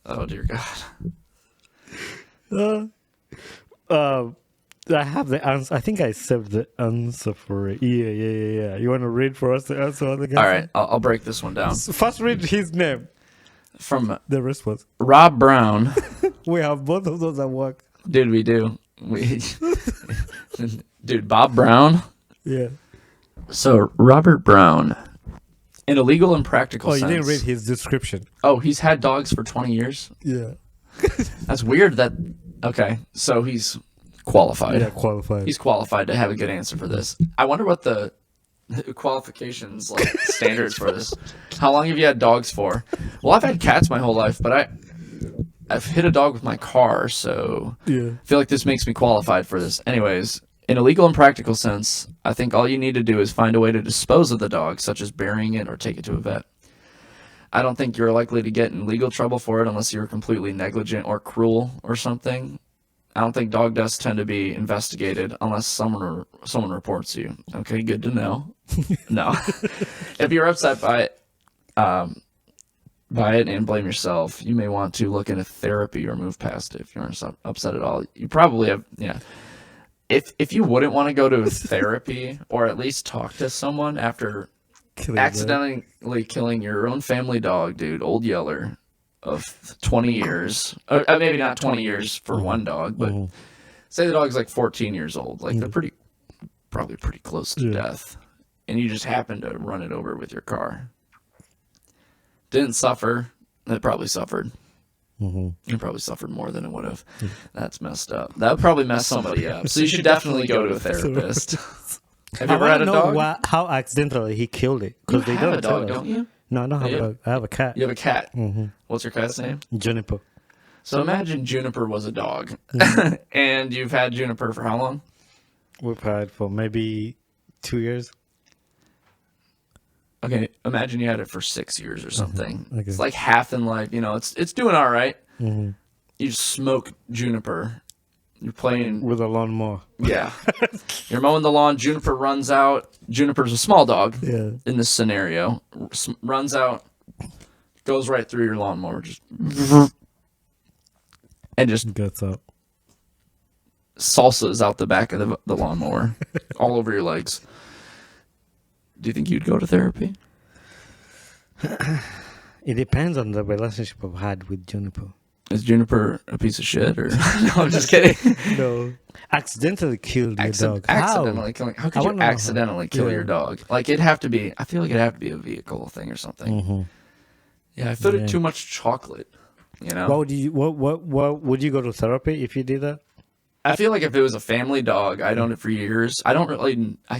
Oh, dear I God. have the answer. I think I saved the answer for it. Yeah. You want to read for us the answer on the guy? All right. I'll break this one down. First, read his name. From The response. Rob Brown. We have both of those at work. Dude, we do. Dude, Bob Brown. Yeah. So, Robert Brown. In a legal and practical Oh, you sense. didn't read his description. Oh, he's had dogs for 20 years? Yeah. That's weird that... Okay, so he's qualified. Yeah, qualified. He's qualified to have a good answer for this. I wonder what the qualifications, like, standards for this. How long have you had dogs for? Well, I've had cats my whole life, but I've hit a dog with my car, so Yeah. I feel like this makes me qualified for this. Anyways, in a legal and practical sense, I think all you need to do is find a way to dispose of the dog, such as burying it or take it to a vet. I don't think you're likely to get in legal trouble for it unless you're completely negligent or cruel or something. I don't think dog deaths tend to be investigated unless someone reports you. Okay, good to know. No. If you're upset by it and blame yourself, you may want to look into therapy or move past it. If you aren't upset at all, you probably have, yeah. If you wouldn't want to go to therapy or at least talk to someone after accidentally killing your own family dog, dude, Old Yeller of 20 years, or maybe not 20 years for one dog, but say the dog's like 14 years old, like they're probably pretty close to death, and you just happen to run it over with your car. Didn't suffer. It probably suffered. It probably suffered more than it would have. That's messed up. That would probably mess somebody up. So you should definitely go to a therapist. Have you ever had a dog? How accidentally he killed it. You have a dog, don't you? No, I don't have a dog. I have a cat. You have a cat. What's your cat's name? Juniper. So imagine Juniper was a dog. And you've had Juniper for how long? We've had for maybe 2 years. Okay, imagine you had it for 6 years or something. Okay. It's like half in life. You know, it's doing all right. You just smoke Juniper. You're playing with a lawnmower. Yeah. You're mowing the lawn. Juniper runs out. Juniper's a small dog in this scenario. Runs out, goes right through your lawnmower, and just gets up. Salsas out the back of the lawnmower, all over your legs. Do you think you'd go to therapy? It depends on the relationship I've had with Juniper. Is Juniper a piece of shit, or no? I'm just kidding. No, accidentally killed your dog. Accidentally killing? How could you accidentally kill your dog? Like it'd have to be. I feel like it'd have to be a vehicle thing or something. Yeah, I fed it too much chocolate. You know. What would you go to therapy if you did that? I feel like if it was a family dog, I'd owned it for years. I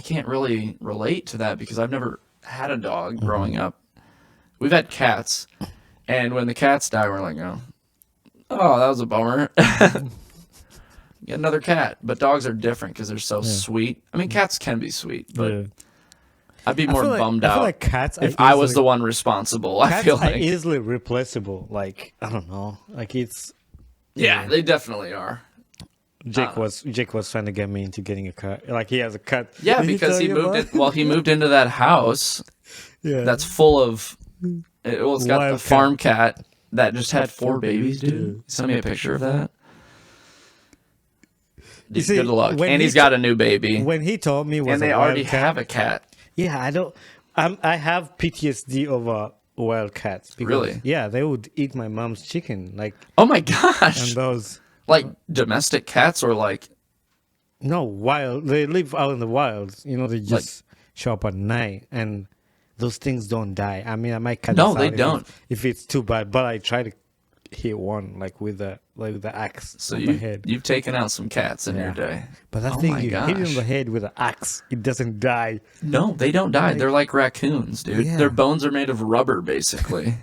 can't really relate to that because I've never had a dog growing up. We've had cats, and when the cats die, we're like, oh, that was a bummer. Get another cat. But dogs are different because they're so sweet. I mean, cats can be sweet, but I'd be more bummed out like cats if I was the one responsible. I feel like easily replaceable. Like, I don't know. Like it's... Yeah, they definitely are. Jake was trying to get me into getting a cat. Like he has a cat. Yeah, because he moved into that house that's full of... It's got Wild the farm cat that just had 4 babies, dude. Send me a picture of that. You see, good luck. And he's got a new baby. When he told me and they already have a cat. Yeah, I have PTSD over wild cats. Because, really? Yeah, they would eat my mom's chicken. Like, oh my gosh. And those... Like domestic cats or like... No, wild. They live out in the wilds. You know, they just show up at night and those things don't die. I mean, I might cut No, they don't. If it's too bad, but I try to hit one like with the axe on the head. You've taken out some cats in your day. But that thing, you hit it on the head with an axe, it doesn't die. No, they don't die. They're like raccoons, dude. Yeah. Their bones are made of rubber, basically.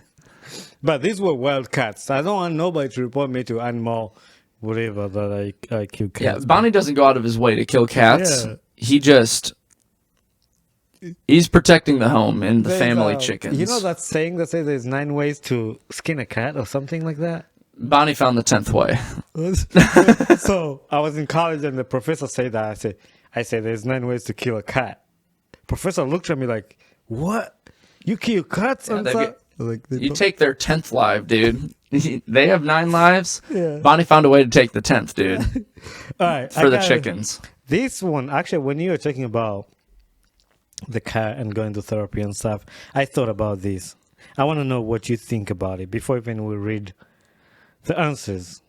But these were wild cats. I don't want nobody to report me to animal... whatever that I kill cats. Yeah, Bonnie doesn't go out of his way to kill cats. Yeah. He's protecting the home and the family chickens. You know that saying that says there's 9 ways to skin a cat or something like that? Bonnie found the 10th way. So I was in college and the professor said that. I said there's 9 ways to kill a cat. Professor looked at me like, what? You kill cats? You take their 10th life, dude. They have 9 lives. Yeah. Bonnie found a way to take the 10th, dude. All right, for the chickens. This one, actually, when you were talking about the cat and going to therapy and stuff, I thought about this. I want to know what you think about it before even we read the answers.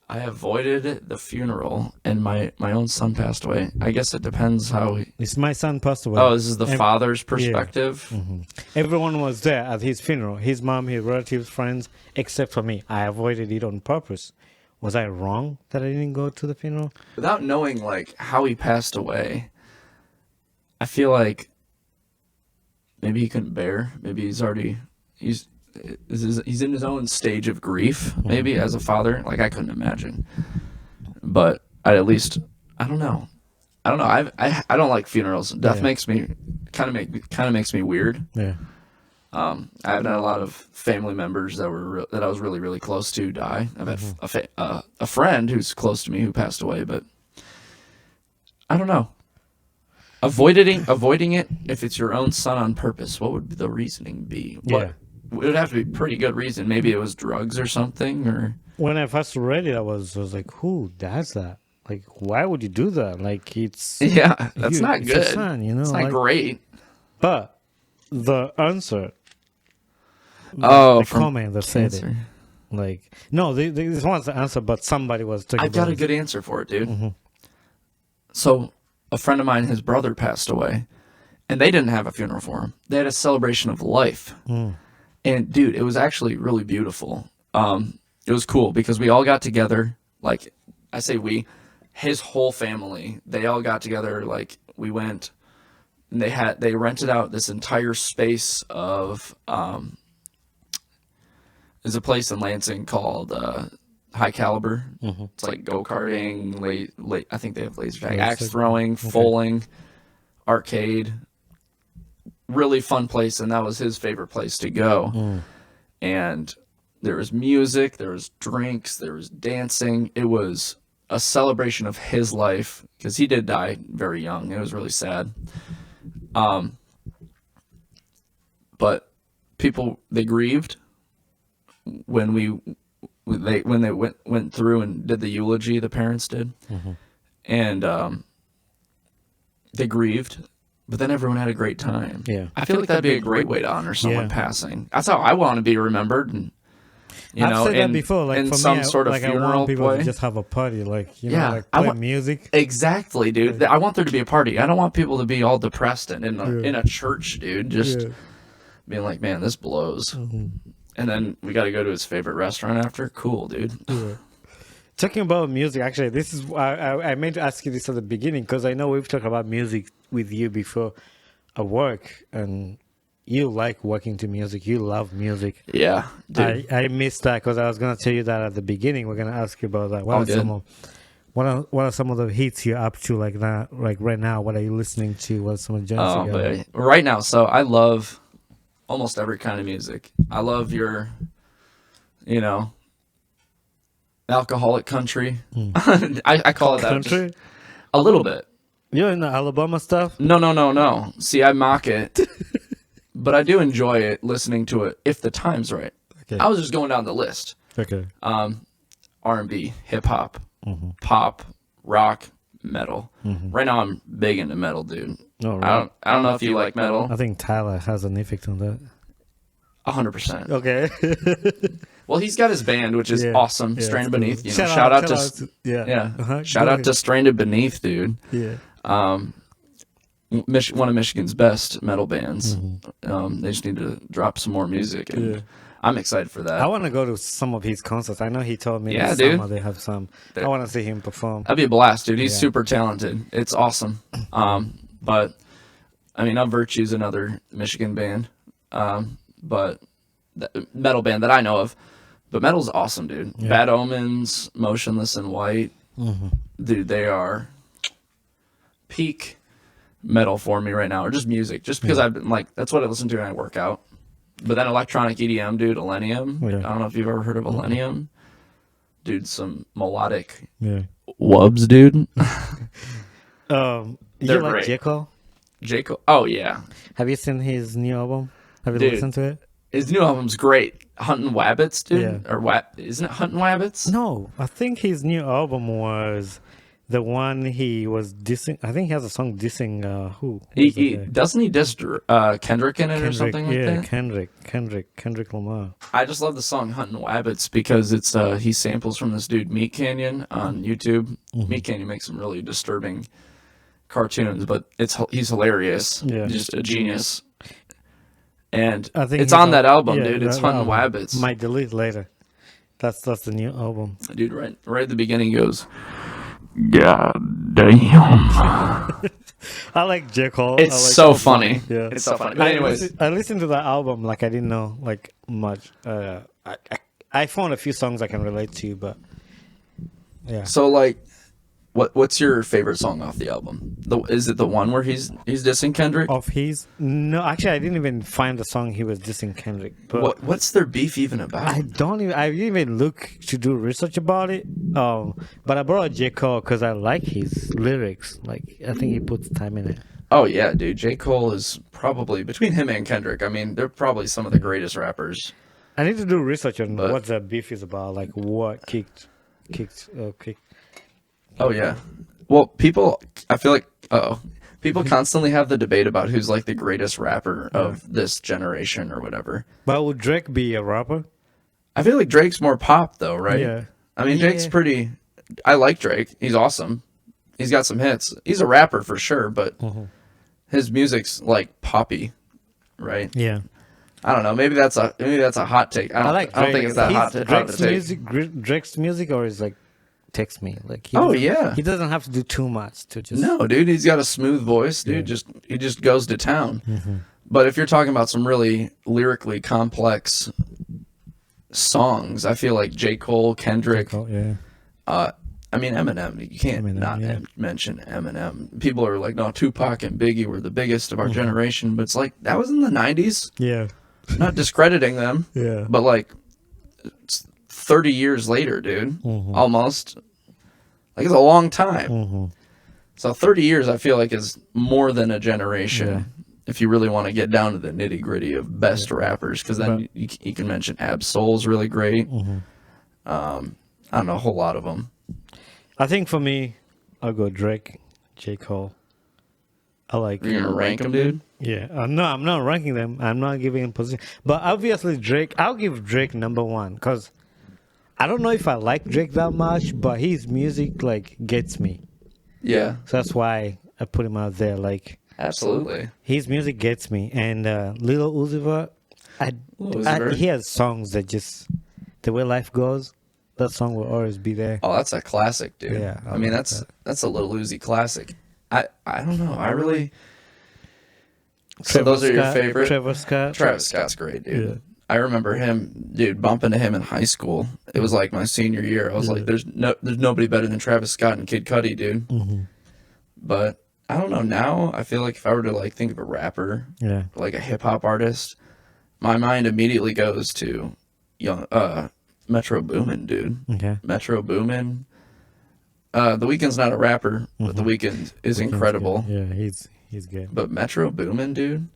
I avoided the funeral, and my own son passed away. I guess it depends how... It's my son passed away. Oh, this is the father's perspective? Yeah. Mm-hmm. Everyone was there at his funeral. His mom, his relatives, friends, except for me. I avoided it on purpose. Was I wrong that I didn't go to the funeral? Without knowing, like, how he passed away, I feel like maybe he couldn't bear. Maybe he's he's in his own stage of grief, maybe as a father. Like I couldn't imagine, but I don't know. I don't like funerals. Death makes me kind of makes me weird. Yeah. I've had a lot of family members that I was really, really close to die. I've had a friend who's close to me who passed away, but I don't know. Avoiding it if it's your own son on purpose. What would the reasoning be? It would have to be a pretty good reason. Maybe it was drugs or something. Or when I first read it, I was like, who does that? Like, why would you do that? Like, that's not good. Your son, you know, it's not great. But the answer, the comment that said it, like, no, this one's the answer, but somebody was talking. I've got a good answer for it, dude. So, a friend of mine, his brother passed away, and they didn't have a funeral for him. They had a celebration of life, and dude, it was actually really beautiful. It was cool because we all got together. Like I say, his whole family, they all got together. Like we went, and they rented out this entire space of there's a place in Lansing called High Caliber. It's like go-karting, I think they have laser tag, axe throwing, foaling, arcade. Really fun place, and that was his favorite place to go. And there was music, there was drinks, there was dancing. It was a celebration of his life because he did die very young. It was really sad. But people, they grieved when they went through and did the eulogy. The parents did, and they grieved. But then everyone had a great time. Yeah, I feel like that'd be a great way to honor someone passing. That's how I want to be remembered. And I've said that before. Like in for some me, sort of like funeral I want people play. to just have a party, like like play music. Exactly, dude. I want there to be a party. I don't want people to be all depressed and in a church, dude. Just being like, man, this blows. And then we got to go to his favorite restaurant after. Cool, dude. Talking about music, actually, this is I meant to ask you this at the beginning because I know we've talked about music with you before at work, and you like working to music. You love music. Yeah, dude. I missed that because I was going to tell you that at the beginning. We're going to ask you about that. What are some of the hits you're up to like that? Like right now, what are you listening to? What are some of the genres? Right now, so I love almost every kind of music. I love your, alcoholic country. I call it that. Country? A little bit. You're in the Alabama stuff? No. See, I mock it, but I do enjoy it, listening to it if the time's right. Okay. I was just going down the list. Okay. R&B, hip hop, pop, rock, metal. Right now, I'm big into metal, dude. Oh, right. I don't know if you like metal. I think Tyler has an effect on that. 100%. Okay. Well, he's got his band, which is awesome. Stranded Beneath. Shout out to shout out to Stranded Beneath, dude. Yeah. One of Michigan's best metal bands. They just need to drop some more music, and I'm excited for that. I want to go to some of his concerts. I know he told me that summer they have some. I want to see him perform. That'd be a blast, dude. He's super talented. It's awesome. But I mean, Virtue's another Michigan band. But metal band that I know of. But metal's awesome, dude. Yeah. Bad Omens, Motionless in White. Dude, they are peak metal for me right now, or just music. Just because I've been that's what I listen to when I work out. But then electronic EDM, dude, Millennium. I don't know if you've ever heard of Millennium. Dude, some melodic wubs, dude. You like great. J. Cole? J. Cole? Oh, yeah. Have you seen his new album? Have you listened to it? His new album's great. Huntin' Wabbits, dude? Yeah. Or isn't it Huntin' Wabbits? No, I think his new album was the one he was dissing. I think he has a song dissing who? Doesn't he diss Kendrick in it or something like that? Kendrick Lamar. I just love the song Huntin' Wabbits because it's he samples from this dude Meat Canyon on YouTube. Meat Canyon makes some really disturbing cartoons, but he's hilarious. Yeah. He's just a genius. And I think it's on that album, dude. It's Huntin' Wabbits. Might delete later. That's the new album. Dude, right at the beginning he goes, God damn. I like J. Cole. It's I like so Cole. funny. Yeah. It's so funny. But Anyways, I listened to that album like I didn't know like much. I found a few songs I can relate to, but yeah. so like, what's your favorite song off the album? Is it the one where he's dissing Kendrick? Of his no, actually, I didn't even find the song he was dissing Kendrick. But What's their beef even about? I didn't even look to do research about it. But I brought J. Cole because I like his lyrics. Like I think he puts time in it. Oh yeah, dude. J. Cole is probably, between him and Kendrick, I mean, they're probably some of the greatest rappers. I need to do research on what the beef is about. Like what kicked. Oh yeah. Well, I feel like people constantly have the debate about who's like the greatest rapper of this generation or whatever. But would Drake be a rapper? I feel like Drake's more pop though, right? Yeah. I mean, Drake's pretty. I like Drake. He's awesome. He's got some hits. He's a rapper for sure, but his music's like poppy, right? Yeah. I don't know. Maybe that's a hot take. I don't think it's that hot to take. Drake's music, or is like text me like. He doesn't have to do too much to just. No, dude. He's got a smooth voice, dude. He just goes to town. But if you're talking about some really lyrically complex songs, I feel like J. Cole, Kendrick. I mean, Eminem. You can't mention Eminem. People are like, no, Tupac and Biggie were the biggest of our generation, but it's like that was in the 90s. Yeah. Not discrediting them. Yeah. But like, it's 30 years later, dude. Almost. Like it's a long time. So 30 years, I feel like, is more than a generation. Yeah. If you really want to get down to the nitty gritty of best rappers, because then you can mention Ab Soul's really great. I don't know a whole lot of them. I think for me, I'll go Drake, J. Cole. I like. You're gonna rank them, dude? Yeah. No, I'm not ranking them. I'm not giving him position. But obviously, Drake. I'll give Drake number one because I don't know if I like Drake that much, but his music like gets me. Yeah. So that's why I put him out there. Like. Absolutely. His music gets me, and Lil Uzi Vert, he has songs that just the way life goes. That song will always be there. Oh, that's a classic, dude. Yeah, I mean that's a Lil Uzi classic. I don't know. I really. So those are your favorite? Travis Scott. Travis Scott's great, dude. Yeah. I remember him, dude, bumping to him in high school. It was like my senior year. I was like, there's nobody better than Travis Scott and Kid Cudi, dude. But I don't know. Now I feel like if I were to like think of a rapper, like a hip hop artist, my mind immediately goes to Metro Boomin, dude. Okay. Metro Boomin. The Weeknd's not a rapper, but The Weeknd is incredible. Good. Yeah, he's good. But Metro Boomin, dude,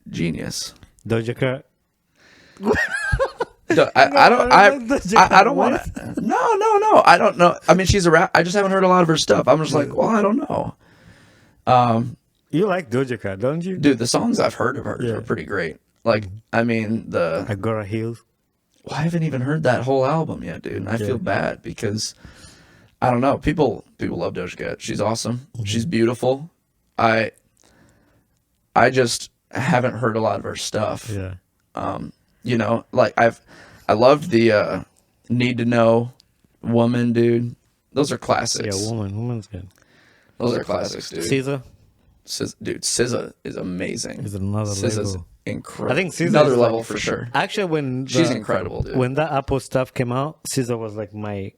genius. Doja Cat. I don't want to. No. I don't know. I mean, she's a rap. I just haven't heard a lot of her stuff. I'm just like, well, I don't know. You like Doja Cat, don't you? Dude, the songs I've heard of hers are pretty great. Like, I mean, the Agora Hills. Well, I haven't even heard that whole album yet, dude. And I feel bad because I don't know. People love Doja Cat. She's awesome. She's beautiful. I just haven't heard a lot of her stuff. Yeah. You know, like I loved the Need to Know, Woman, dude. Those are classics. Yeah, Woman's good. Those are classics, dude. SZA. Dude, SZA is amazing. Is another SZA's level. Incredible. I think SZA another level for sure. Actually, when she's incredible, dude. When that Apple stuff came out, SZA was like my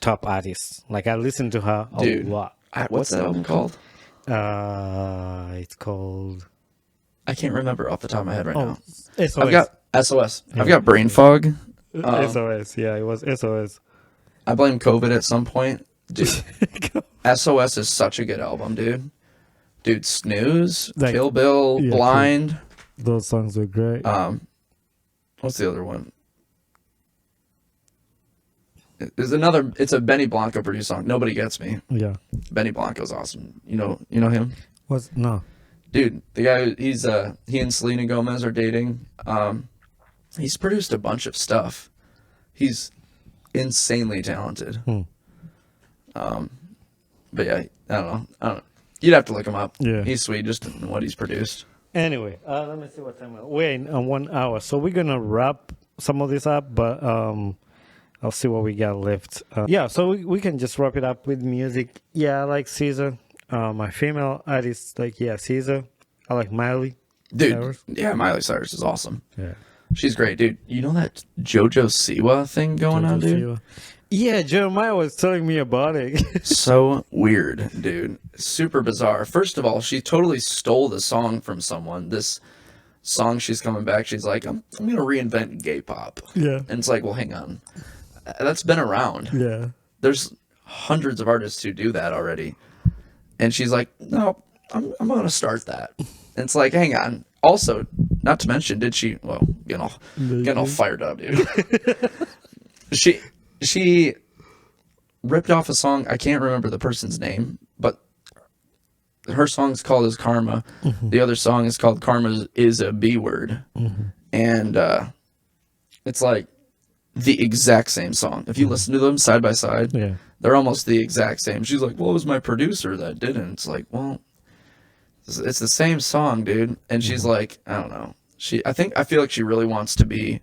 top artist. Like I listened to her a lot. What's that album called? It's called. I can't remember off the top of my head right now. SOS. I've got SOS. I've got brain fog. SOS. Yeah, it was SOS. I blame COVID at some point. Dude, SOS is such a good album, dude. Dude, Snooze, like, Kill Bill, Blind. Cool. Those songs are great. What's the other one? It's a Benny Blanco produced song. Nobody Gets Me. Yeah. Benny Blanco's awesome. You know him? No. Dude, the guy, he and Selena Gomez are dating. He's produced a bunch of stuff. He's insanely talented. But yeah, I don't know. You'd have to look him up. Yeah. He's sweet just in what he's produced. Anyway, let me see what time we're in on 1 hour. So we're going to wrap some of this up, but I'll see what we got left. Yeah, so we can just wrap it up with music. Yeah, I like Caesar. My female artists, like, yeah, Caesar. I like Miley. Dude, Cyrus. yeah, Miley Cyrus is awesome. Yeah. She's great, dude. You know that JoJo Siwa thing going on, dude? Siwa. Yeah, Jeremiah was telling me about it. So weird, dude. Super bizarre. First of all, she totally stole the song from someone. This song, she's coming back. She's like, I'm going to reinvent gay pop. Yeah. And it's like, well, hang on. That's been around. Yeah. There's hundreds of artists who do that already. And she's like, no, I'm going to start that. And it's like, hang on. Also, not to mention, did she, well, getting all fired up, dude. She ripped off a song. I can't remember the person's name, but her song's called Is Karma. Mm-hmm. The other song is called Karma is a B Word. Mm-hmm. And it's like the exact same song. If you listen to them side by side, yeah, they're almost the exact same. She's like, well, it was my producer that did it. It's like, well, it's the same song, dude. And she's like, I don't know. I feel like she really wants to be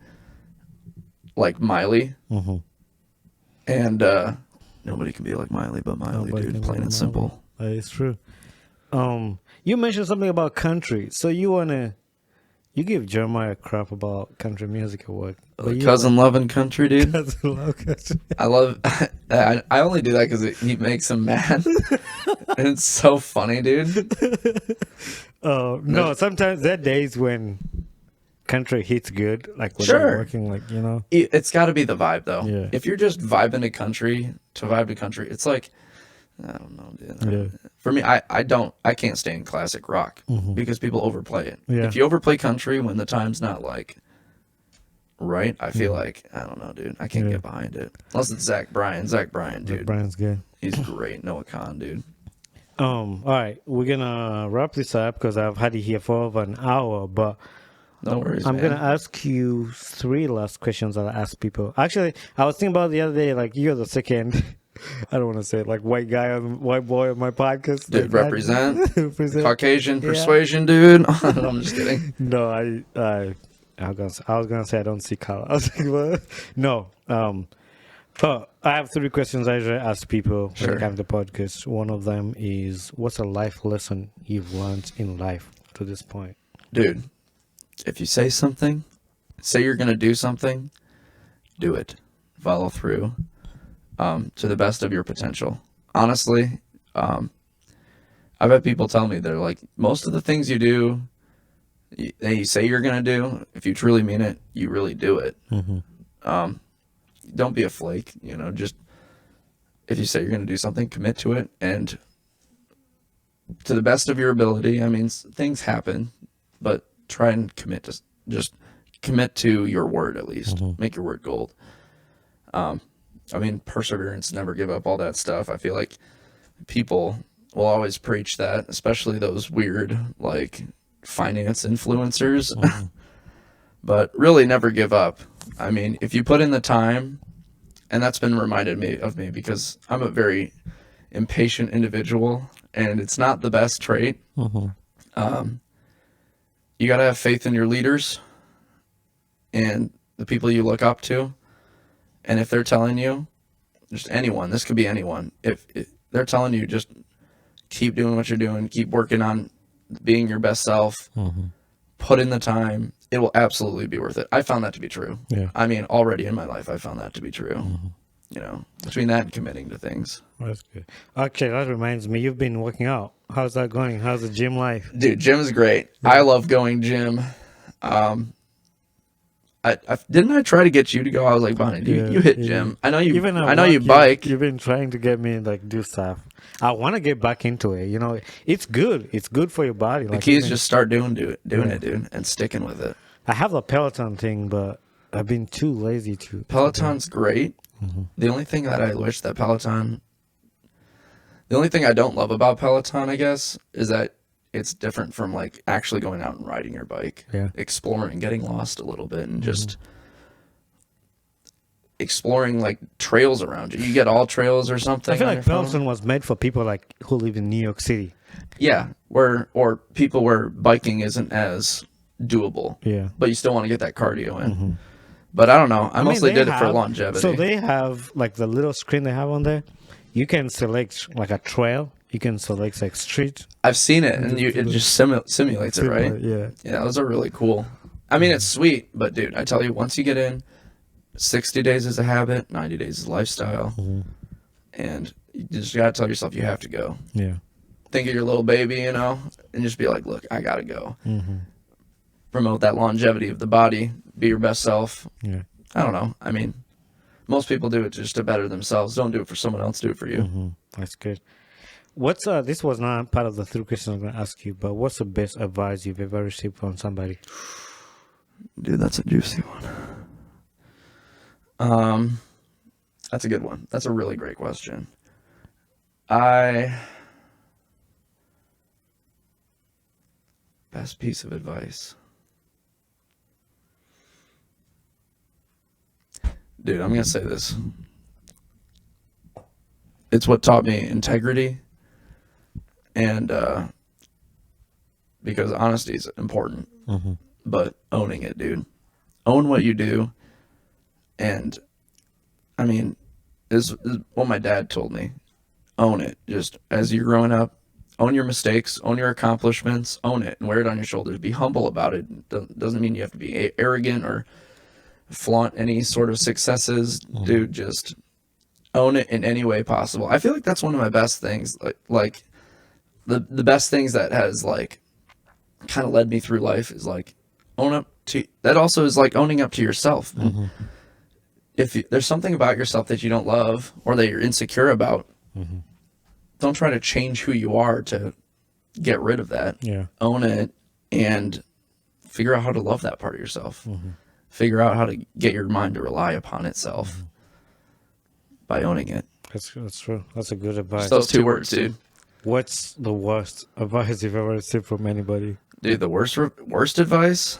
like Miley. Mm-hmm. And nobody can be like Miley but Miley, dude. Plain and simple. That is true. You mentioned something about country. So you give Jeremiah crap about country music or what? Cousin loving country, dude. Cousin love country. I only do that because he makes him mad. And it's so funny, dude. No, sometimes there are days when country hits good, like when sure. they're working, like, you know. It's got to be the vibe, though. Yeah. If you're just vibing to country, it's like, I don't know, dude. Yeah. For me, I can't stand classic rock because people overplay it. Yeah. If you overplay country when the time's not like right, I feel like, I don't know, dude. I can't get behind it. Unless it's Zach Bryan. Zach Bryan, dude. Zach Bryan's good. He's great. Noah Khan, dude. All right, we're gonna wrap this up because I've had you here for over an hour, but no worries, I'm gonna ask you 3 last questions that I ask people. Actually, I was thinking about the other day, like, you're the second I don't want to say it, like, white boy on my podcast. Dude, like, represent Caucasian yeah. persuasion, dude. I'm just kidding. No, I was gonna say I don't see color. I was like, no. But I have 3 questions I usually ask people when they come to the podcast. One of them is, what's a life lesson you've learned in life to this point? Dude, if you say you're going to do something, do it. Follow through to the best of your potential. Honestly, I've had people tell me, they're like, most of the things you do, that you say you're going to do, if you truly mean it, you really do it. Mm-hmm. Don't be a flake, just if you say you're going to do something, commit to it. And to the best of your ability, I mean, things happen, but try and just commit to your word at least. Mm-hmm. Make your word gold. I mean, perseverance, never give up, all that stuff. I feel like people will always preach that, especially those weird, like, finance influencers. Mm-hmm. But really never give up. I mean, if you put in the time, and that's been reminded of me because I'm a very impatient individual, and it's not the best trait. Mm-hmm. You got to have faith in your leaders and the people you look up to. And if they're telling you, just anyone, this could be anyone, if they're telling you, just keep doing what you're doing, keep working on being your best self, put in the time, it will absolutely be worth it. I found that to be true. Yeah. I mean, already in my life, I found that to be true. Between that and committing to things. That's good. Actually, that reminds me, you've been working out. How's that going? How's the gym life? Dude, gym is great. Yeah. I love going gym. Didn't I try to get you to go? I was like, Bonnie, you hit gym. I know you. I know you bike. You've been trying to get me like do stuff. I want to get back into it. It's good. It's good for your body. The key is just start doing it, dude, and sticking with it. I have the Peloton thing, but I've been too lazy to. Peloton's great. Mm-hmm. The only thing that I wish that Peloton. The only thing I don't love about Peloton, I guess, is that it's different from like actually going out and riding your bike, exploring, getting lost a little bit, and just exploring like trails around you. You get all trails or something. I feel like Peloton was made for people like who live in New York City. Yeah, or people where biking isn't as doable. Yeah, but you still want to get that cardio in. Mm-hmm. But I don't know. I mean, mostly they did it for have- longevity. So they have like the little screen they have on there. You can select like a trail. You can select like street. I've seen it, and it just simulates it, right? Yeah. Yeah, those are really cool. I mean, it's sweet, but dude, I tell you, once you get in, 60 days is a habit, 90 days is a lifestyle, and you just gotta tell yourself you have to go. Yeah. Think of your little baby, you know, and just be like, look, I gotta go. Mm-hmm. Promote that longevity of the body, be your best self. Yeah. I don't know. I mean, most people do it just to better themselves. Don't do it for someone else, do it for you. Mm-hmm. That's good. What's this was not part of the 3 questions I'm gonna ask you, but what's the best advice you've ever received from somebody? Dude, that's a juicy one. That's a good one. That's a really great question. Best piece of advice. Dude, I'm gonna say this. It's what taught me integrity, and because honesty is important, but owning it, dude. Own what you do, and I mean, this is what my dad told me. Own it. Just as you're growing up, own your mistakes, own your accomplishments, own it, and wear it on your shoulders. Be humble about it. Doesn't mean you have to be arrogant or flaunt any sort of successes. Dude, just own it in any way possible. I feel like that's one of my best things. Like the best things that has like kind of led me through life is like own up to. That also is like owning up to yourself. If there's something about yourself that you don't love or that you're insecure about, don't try to change who you are to get rid of that. Yeah. Own it and figure out how to love that part of yourself. Figure out how to get your mind to rely upon itself by owning it. That's true. That's a good advice. Just those 2 words, dude. What's the worst advice you've ever received from anybody? Dude, the worst advice.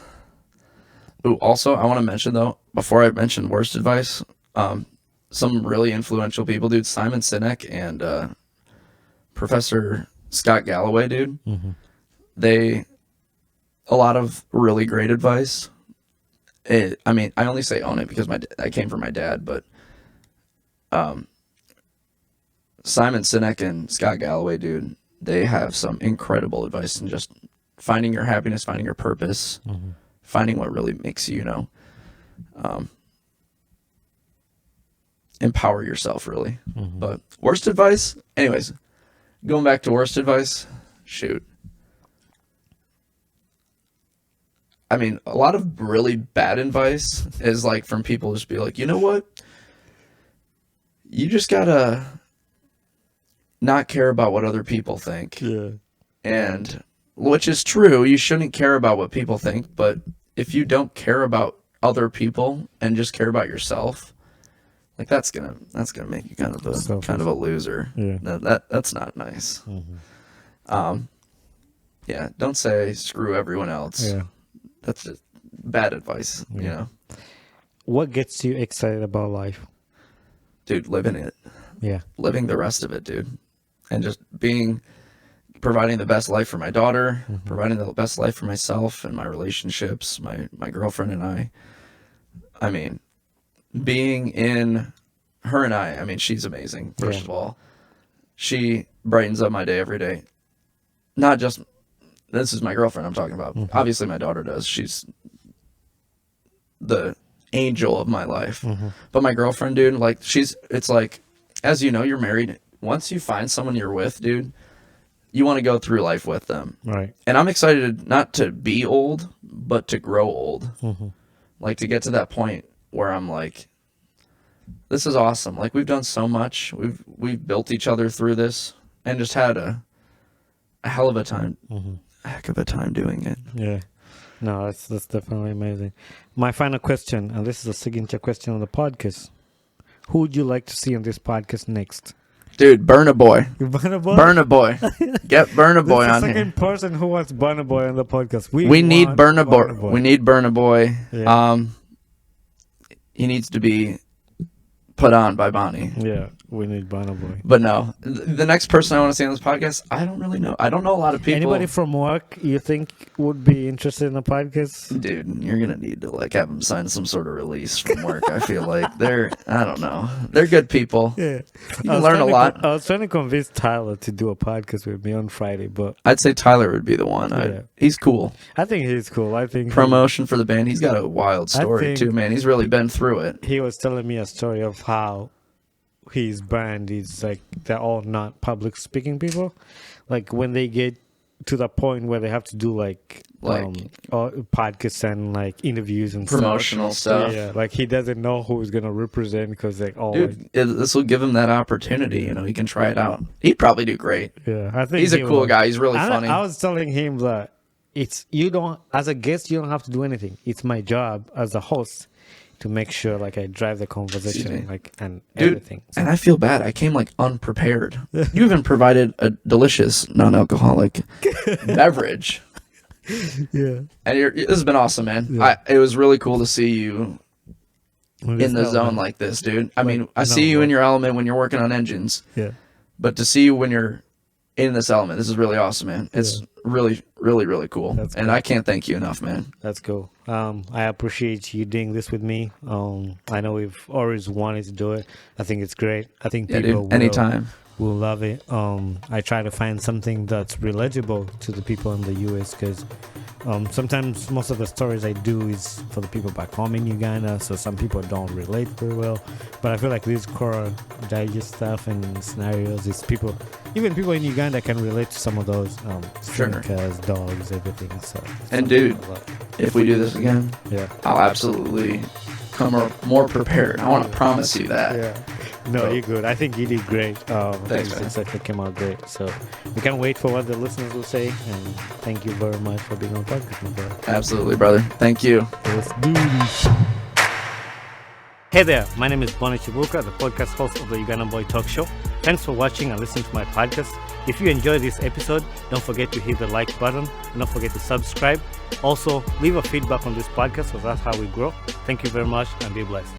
Ooh, also, I want to mention though, before I mention worst advice, some really influential people, dude. Simon Sinek and Professor Scott Galloway, dude. A lot of really great advice. I mean, I only say own it because I came from my dad, but Simon Sinek and Scott Galloway, dude, they have some incredible advice in just finding your happiness, finding your purpose, finding what really makes you, empower yourself, really. But worst advice, anyways, going back to worst advice, shoot. I mean, a lot of really bad advice is like from people just be like, you know what? You just gotta not care about what other people think. Yeah. And which is true, you shouldn't care about what people think, but if you don't care about other people and just care about yourself, like that's gonna make you kind of a loser. Yeah. That's not nice. Yeah, don't say screw everyone else. Yeah. That's just bad advice, you know. What gets you excited about life? Dude, living it. Yeah. Living the rest of it, dude. And just providing the best life for my daughter, providing the best life for myself and my relationships, my girlfriend and I. I mean, being in her and I mean, she's amazing, first of all. She brightens up my day every day. Not just, this is my girlfriend I'm talking about. Obviously, my daughter does. She's the angel of my life. But my girlfriend, dude, like, it's like, as you know, you're married. Once you find someone you're with, dude, you want to go through life with them. Right. And I'm excited not to be old, but to grow old. Like, to get to that point where I'm like, this is awesome. Like, we've done so much. We've built each other through this and just had a hell of a time. A heck of a time doing it. Yeah. No, that's definitely amazing. My final question, and this is a signature question on the podcast. Who would you like to see on this podcast next? Dude, Burna Boy. Burna Boy? Burna Boy. Get Burna Boy on here. The second person who wants Burna Boy on the podcast. We need Burna Boy. We need Burna Boy. Yeah. He needs to be put on by Bonnie. Yeah. We need Burna Boy. But no, the next person I want to see on this podcast, I don't really know. I don't know a lot of people. Anybody from work you think would be interested in the podcast? Dude, you're gonna need to like have them sign some sort of release from work. I feel like I don't know. They're good people. Yeah, you can learn a lot. I was trying to convince Tyler to do a podcast with me on Friday, but I'd say Tyler would be the one. He's cool. I think he's cool. I think promotion for the band. He's got a wild story too, man. He's really been through it. He was telling me a story of how his band is like they're all not public speaking people. Like when they get to the point where they have to do like podcasts and like interviews and promotional stuff. Yeah, like he doesn't know who he's gonna represent because like dude, this will give him that opportunity. You know, he can try it out. He'd probably do great. Yeah, I think he's a cool guy. He's really funny. I was telling him that you don't, as a guest, you don't have to do anything. It's my job as a host to make sure like I drive the conversation and everything. So. And I feel bad. I came like unprepared. You even provided a delicious non-alcoholic beverage. Yeah. And this has been awesome, man. Yeah. It was really cool to see you in the zone like this, dude. I mean, I see you in your element when you're working on engines. Yeah. But to see you when you're in this element, this is really awesome, man. It's really, really, really cool. And I can't thank you enough, man. That's cool. I appreciate you doing this with me. I know we've always wanted to do it. I think it's great. I think people anytime will love it. I try to find something that's relatable to the people in the US because sometimes most of the stories I do is for the people back home in Uganda, so some people don't relate very well. But I feel like this Quora digest stuff and scenarios is even people in Uganda can relate to some of those. Cars, dogs, everything. So. And dude, if we do this again, I'll absolutely come more prepared. I want to promise you that. Yeah. No, you're good. I think you did great. Thanks, man. It came out great. So we can't wait for what the listeners will say. And thank you very much for being on the podcast, my brother. Absolutely, brother. Thank you. Let's do this. Hey there, my name is Bonnie Chibuka, the podcast host of the Uganda Boy Talk Show. Thanks for watching and listening to my podcast. If you enjoyed this episode, don't forget to hit the like button and don't forget to subscribe. Also, leave a feedback on this podcast because that's how we grow. Thank you very much and be blessed.